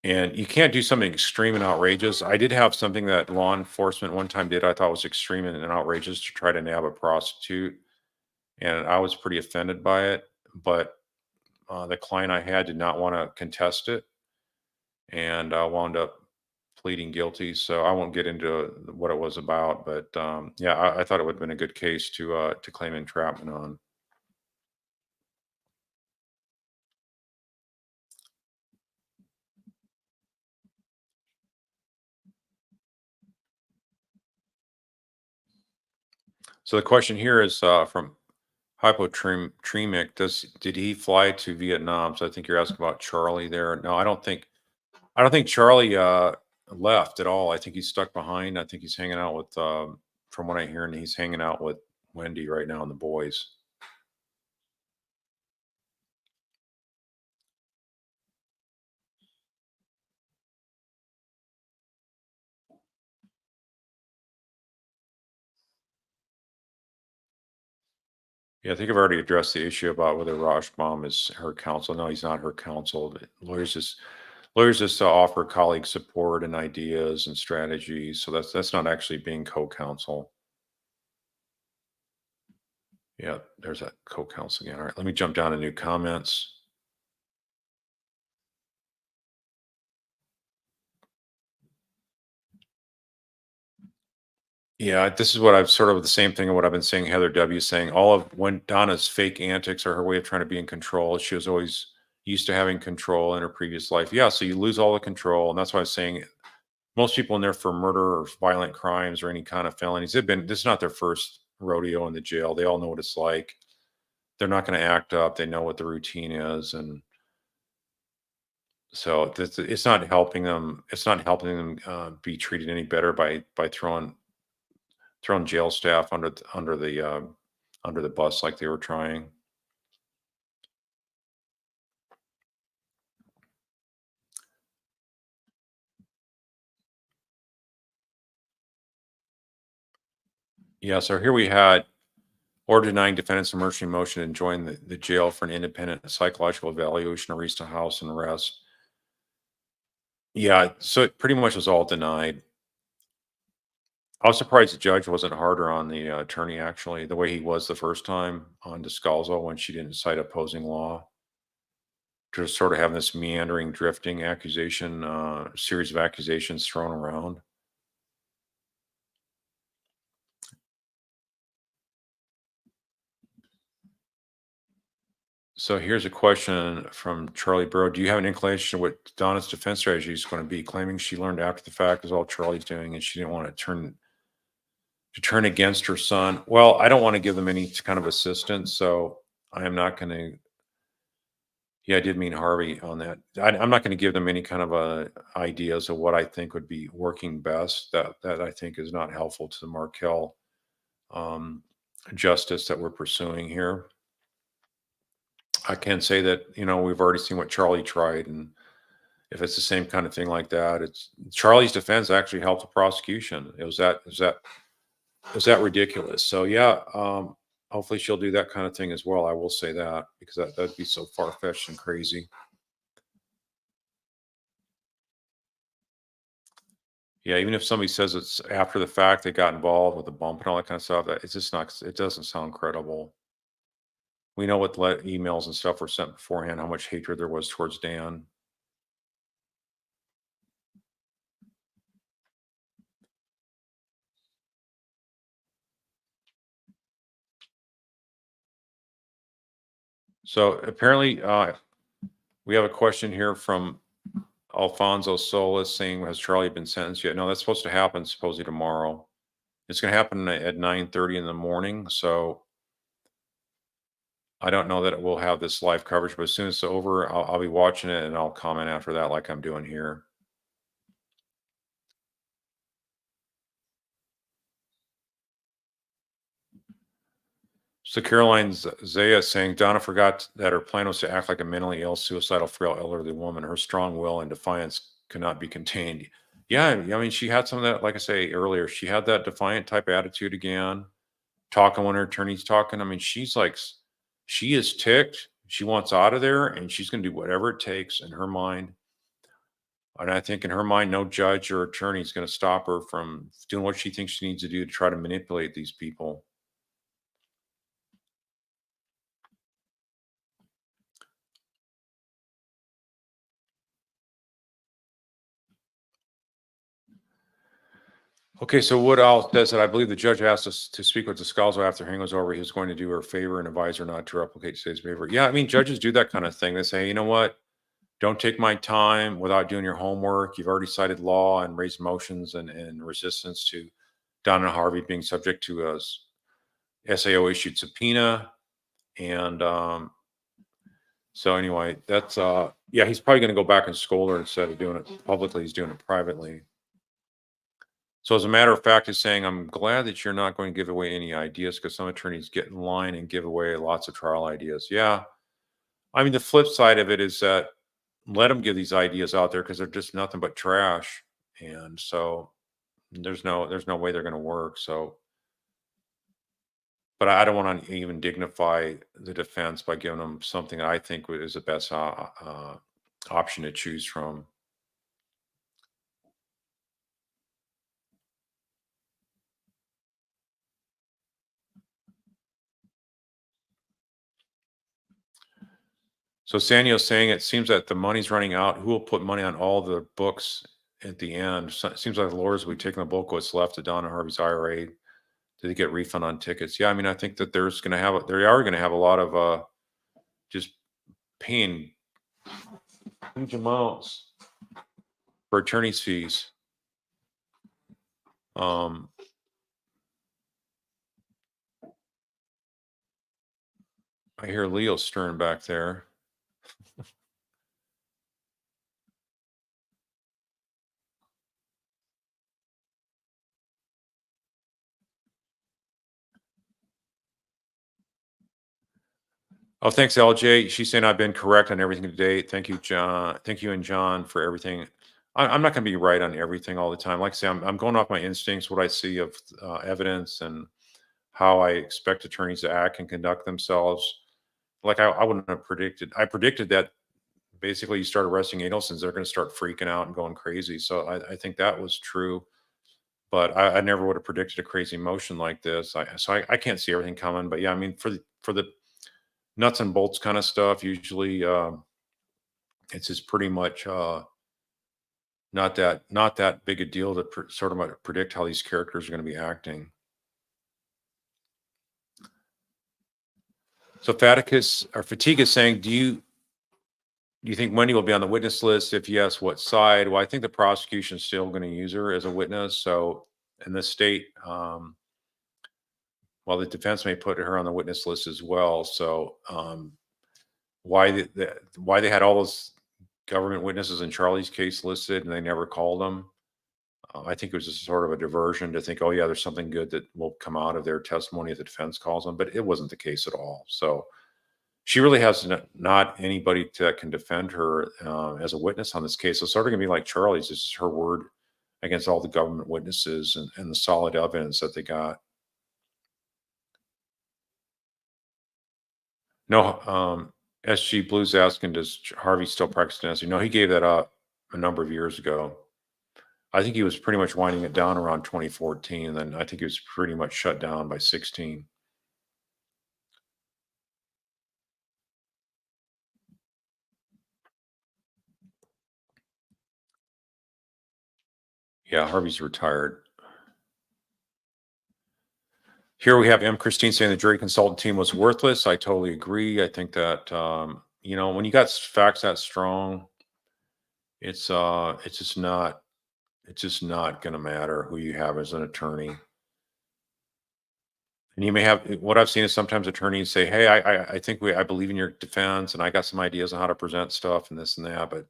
and you can't do something extreme and outrageous. I did have something that law enforcement one time did I thought was extreme and outrageous to try to nab a prostitute, and I was pretty offended by it. But the client I had did not want to contest it, and I wound up pleading guilty. So I won't get into what it was about, but yeah, I thought it would have been a good case to claim entrapment on. So the question here is from Hypotremic. Did he fly to Vietnam? So I think you're asking about Charlie there. No, I don't think Charlie left at all. I think he's stuck behind. I think he's hanging out with, from what I hear, and he's hanging out with Wendy right now and the boys. Yeah, I think I've already addressed the issue about whether Rajbaum is her counsel. No, he's not her counsel. Lawyers just offer colleague support and ideas and strategies. So that's not actually being co-counsel. Yeah, there's that co-counsel again. All right, let me jump down to new comments. Yeah, this is what I've sort of the same thing of what I've been saying. Heather W saying all of when Donna's fake antics are her way of trying to be in control. She was always used to having control in her previous life. Yeah, so you lose all the control, and that's why I was saying most people in there for murder or violent crimes or any kind of felonies, this is not their first rodeo in the jail. They all know what it's like. They're not going to act up. They know what the routine is, and so it's not helping them be treated any better by throwing jail staff under the bus like they were trying. Yeah, so here we had order denying defendants emergency motion and join the jail for an independent psychological evaluation, arrest a house and arrest. Yeah, so it pretty much was all denied. I was surprised the judge wasn't harder on the attorney, actually, the way he was the first time on Descalzo when she didn't cite opposing law. Just sort of having this meandering, drifting accusation, series of accusations thrown around. So here's a question from Charlie Burrow. Do you have an inclination of what Donna's defense strategy is going to be? Claiming she learned after the fact is all Charlie's doing, and she didn't want to turn against her son. Well, I don't want to give them any kind of assistance, so I am not going to. Yeah, I did mean Harvey on that. I'm not going to give them any kind of ideas of what I think would be working best. That I think is not helpful to the Markel um, justice that we're pursuing here. I can say that we've already seen what Charlie tried, and if it's the same kind of thing like that, it's Charlie's defense actually helped the prosecution. It was that ridiculous. So yeah, hopefully she'll do that kind of thing as well. I will say that because that'd be so far fetched and crazy. Yeah, even if somebody says it's after the fact they got involved with the bump and all that kind of stuff, it's just not. It doesn't sound credible. We know what emails and stuff were sent beforehand, how much hatred there was towards Dan. So apparently, we have a question here from Alfonso Solis saying, "Has Charlie been sentenced yet?" No, that's supposed to happen supposedly tomorrow. It's going to happen at 9:30 in the morning. So I don't know that it will have this live coverage, but as soon as it's over, I'll be watching it and I'll comment after that, like I'm doing here. So Caroline Zaya is saying Donna forgot that her plan was to act like a mentally ill, suicidal, frail, elderly woman. Her strong will and defiance could not be contained. Yeah, I mean, she had some of that, like I say earlier, she had that defiant type attitude again, talking when her attorney's talking. I mean, she's like, she is ticked. She wants out of there and she's going to do whatever it takes in her mind. And I think in her mind, no judge or attorney is going to stop her from doing what she thinks she needs to do to try to manipulate these people. Okay, so Woodall says that I believe the judge asked us to speak with Descalzo after hearing was over. He was going to do her a favor and advise her not to replicate today's behavior. Yeah, I mean, judges do that kind of thing. They say, you know what? Don't take my time without doing your homework. You've already cited law and raised motions and resistance to Donna and Harvey being subject to a SAO issued subpoena. And so anyway, that's yeah, he's probably going to go back and scold her instead of doing it publicly. He's doing it privately. So as a matter of fact, he's saying, I'm glad that you're not going to give away any ideas because some attorneys get in line and give away lots of trial ideas. Yeah. I mean, the flip side of it is that let them give these ideas out there because they're just nothing but trash. And so there's no way they're going to work. So, but I don't want to even dignify the defense by giving them something I think is the best option to choose from. So Sanio's saying it seems that the money's running out. Who will put money on all the books at the end? So it seems like the lawyers will be taking the bulk of what's left of Donna Harvey's IRA. Did they get refund on tickets? Yeah, I mean, I think that they are going to have a lot of just paying huge amounts for attorney's fees. Um, I hear Leo stirring back there. Oh, thanks, LJ. She's saying I've been correct on everything today. Thank you, John. Thank you and John for everything. I'm not going to be right on everything all the time. Like I say, I'm going off my instincts, what I see of evidence and how I expect attorneys to act and conduct themselves. Like I wouldn't have predicted. I predicted that basically you start arresting Adelsons, they're going to start freaking out and going crazy. So I think that was true. But I never would have predicted a crazy motion like this. I can't see everything coming. But yeah, I mean, for the nuts and bolts kind of stuff, usually it's just pretty much not that big a deal to sort of predict how these characters are going to be acting. So Fatigue is saying, do you think Wendy will be on the witness list? If yes, what side? Well, I think the prosecution's still going to use her as a witness. So in this state, well, the defense may put her on the witness list as well. So why they had all those government witnesses in Charlie's case listed and they never called them? I think it was just sort of a diversion to think, oh yeah, there's something good that will come out of their testimony if the defense calls them, but it wasn't the case at all. So she really has not anybody that can defend her as a witness on this case. So it's sort of going to be like Charlie's. This is her word against all the government witnesses and the solid evidence that they got. No, SG Blues asking, does Harvey still practice dancing? No, he gave that up a number of years ago. I think he was pretty much winding it down around 2014. And then I think he was pretty much shut down by 16. Yeah, Harvey's retired. Here we have M. Christine saying the jury consultant team was worthless. I totally agree. I think that when you got facts that strong, it's just not going to matter who you have as an attorney. And you may have what I've seen is sometimes attorneys say, "Hey, I think I believe in your defense, and I got some ideas on how to present stuff and this and that." But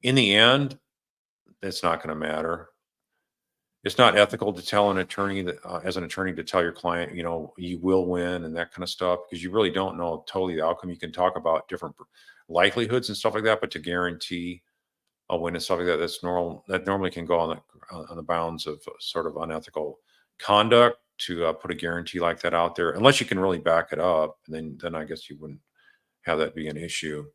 in the end, it's not going to matter. it's not ethical to tell an attorney that, as an attorney, to tell your client, you will win and that kind of stuff, because you really don't know totally the outcome. You can talk about different likelihoods and stuff like that, but to guarantee a win and stuff like that, that's normal. That normally can go on the bounds of sort of unethical conduct to put a guarantee like that out there, unless you can really back it up. And then I guess you wouldn't have that be an issue.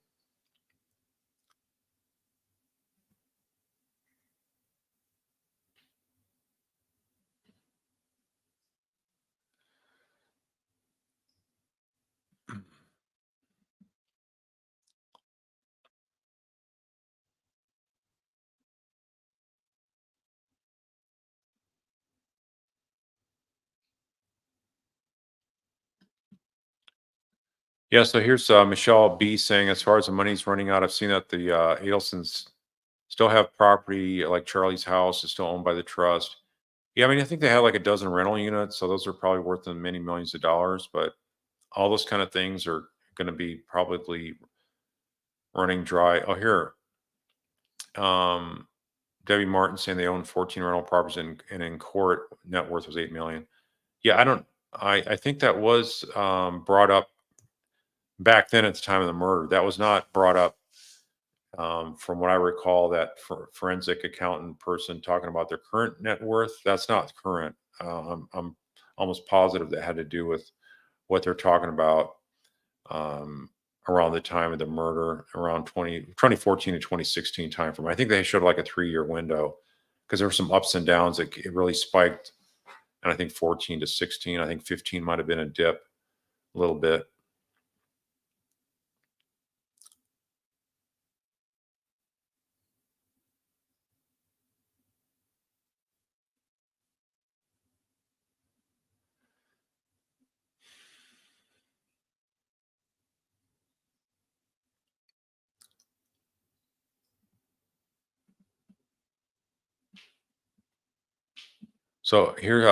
Yeah, so here's Michelle B saying, as far as the money's running out, I've seen that the Adelsons still have property like Charlie's house is still owned by the trust. Yeah, I mean, I think they have like a dozen rental units, so those are probably worth them many millions of dollars. But all those kind of things are going to be probably running dry. Oh, here, um, Debbie Martin saying they own 14 rental properties and in court net worth was 8 million. Yeah, I don't. I think that was brought up back then at the time of the murder. That was not brought up, from what I recall. That forensic accountant person talking about their current net worth. That's not current. I'm almost positive that had to do with what they're talking about, um, around the time of the murder, around 2014 to 2016 time frame. I think they showed like a 3-year window, because there were some ups and downs. It really spiked. And I think 14 to 16, I think 15 might have been a dip a little bit. So here,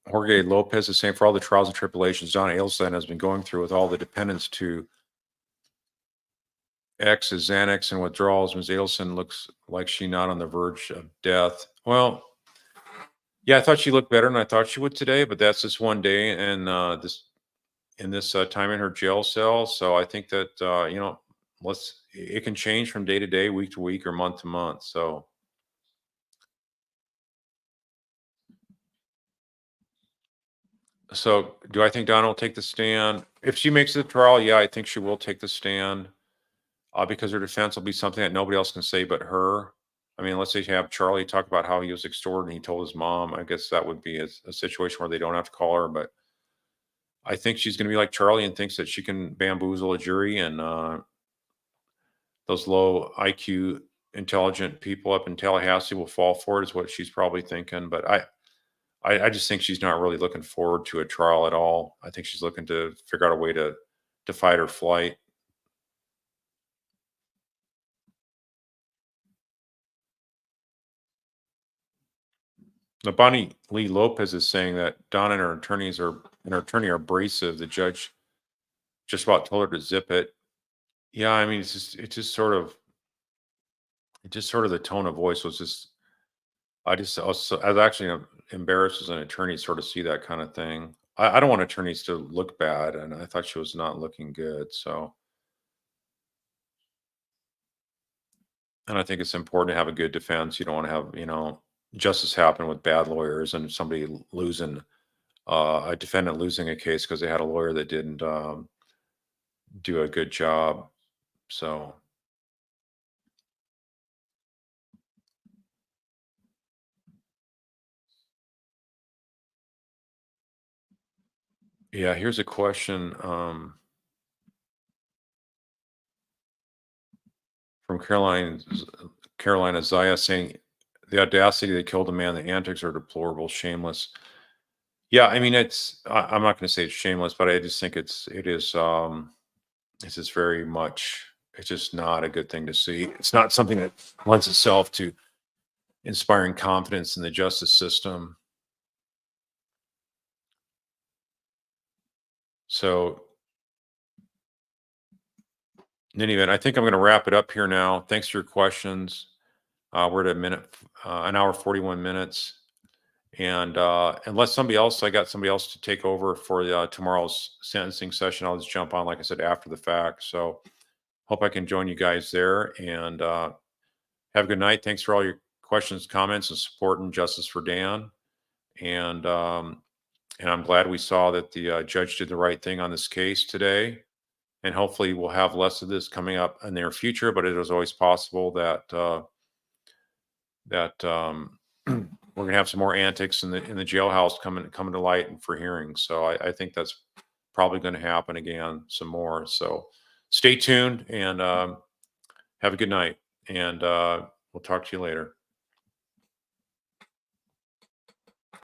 Jorge Lopez is saying, for all the trials and tribulations Donna Adelson has been going through with all the dependence to X is Xanax and withdrawals, Ms. Adelson looks like she not on the verge of death. Well, yeah, I thought she looked better than I thought she would today, but that's just one day and this time in her jail cell. So I think that it can change from day to day, week to week, or month to month. So do I think Donna will take the stand? If she makes it to trial, yeah, I think she will take the stand, because her defense will be something that nobody else can say but her. I mean, let's say you have Charlie talk about how he was extorted and he told his mom. I guess that would be a situation where they don't have to call her. But I think she's going to be like Charlie and thinks that she can bamboozle a jury, and those low IQ, intelligent people up in Tallahassee will fall for it, is what she's probably thinking. But I just think she's not really looking forward to a trial at all. I think she's looking to figure out a way to fight her flight. Now, Bonnie Lee Lopez is saying that Donna and her attorney are abrasive. The judge just about told her to zip it. Yeah, I mean, it just sort of the tone of voice was just. I was actually embarrassed as an attorney to sort of see that kind of thing. I don't want attorneys to look bad, and I thought she was not looking good. So, and I think it's important to have a good defense. You don't want to have, justice happen with bad lawyers and somebody losing, a defendant losing a case because they had a lawyer that didn't do a good job. So, yeah, here's a question, from Carolina Zaya saying, the audacity they killed a man, the antics are deplorable, shameless. Yeah, I mean, I'm not going to say it's shameless, but I just think it's just very much, it's just not a good thing to see. It's not something that lends itself to inspiring confidence in the justice system. So, in any event, I think I'm going to wrap it up here now. Thanks for your questions. We're at an hour 41 minutes. And unless I got somebody else to take over for tomorrow's sentencing session, I'll just jump on, like I said, after the fact. So hope I can join you guys there. And have a good night. Thanks for all your questions, comments, and support and justice for Dan. And I'm glad we saw that the judge did the right thing on this case today. And hopefully we'll have less of this coming up in the near future. But it is always possible that we're gonna have some more antics in the jailhouse coming to light and for hearings. So I think that's probably going to happen again some more. So stay tuned and have a good night. And we'll talk to you later.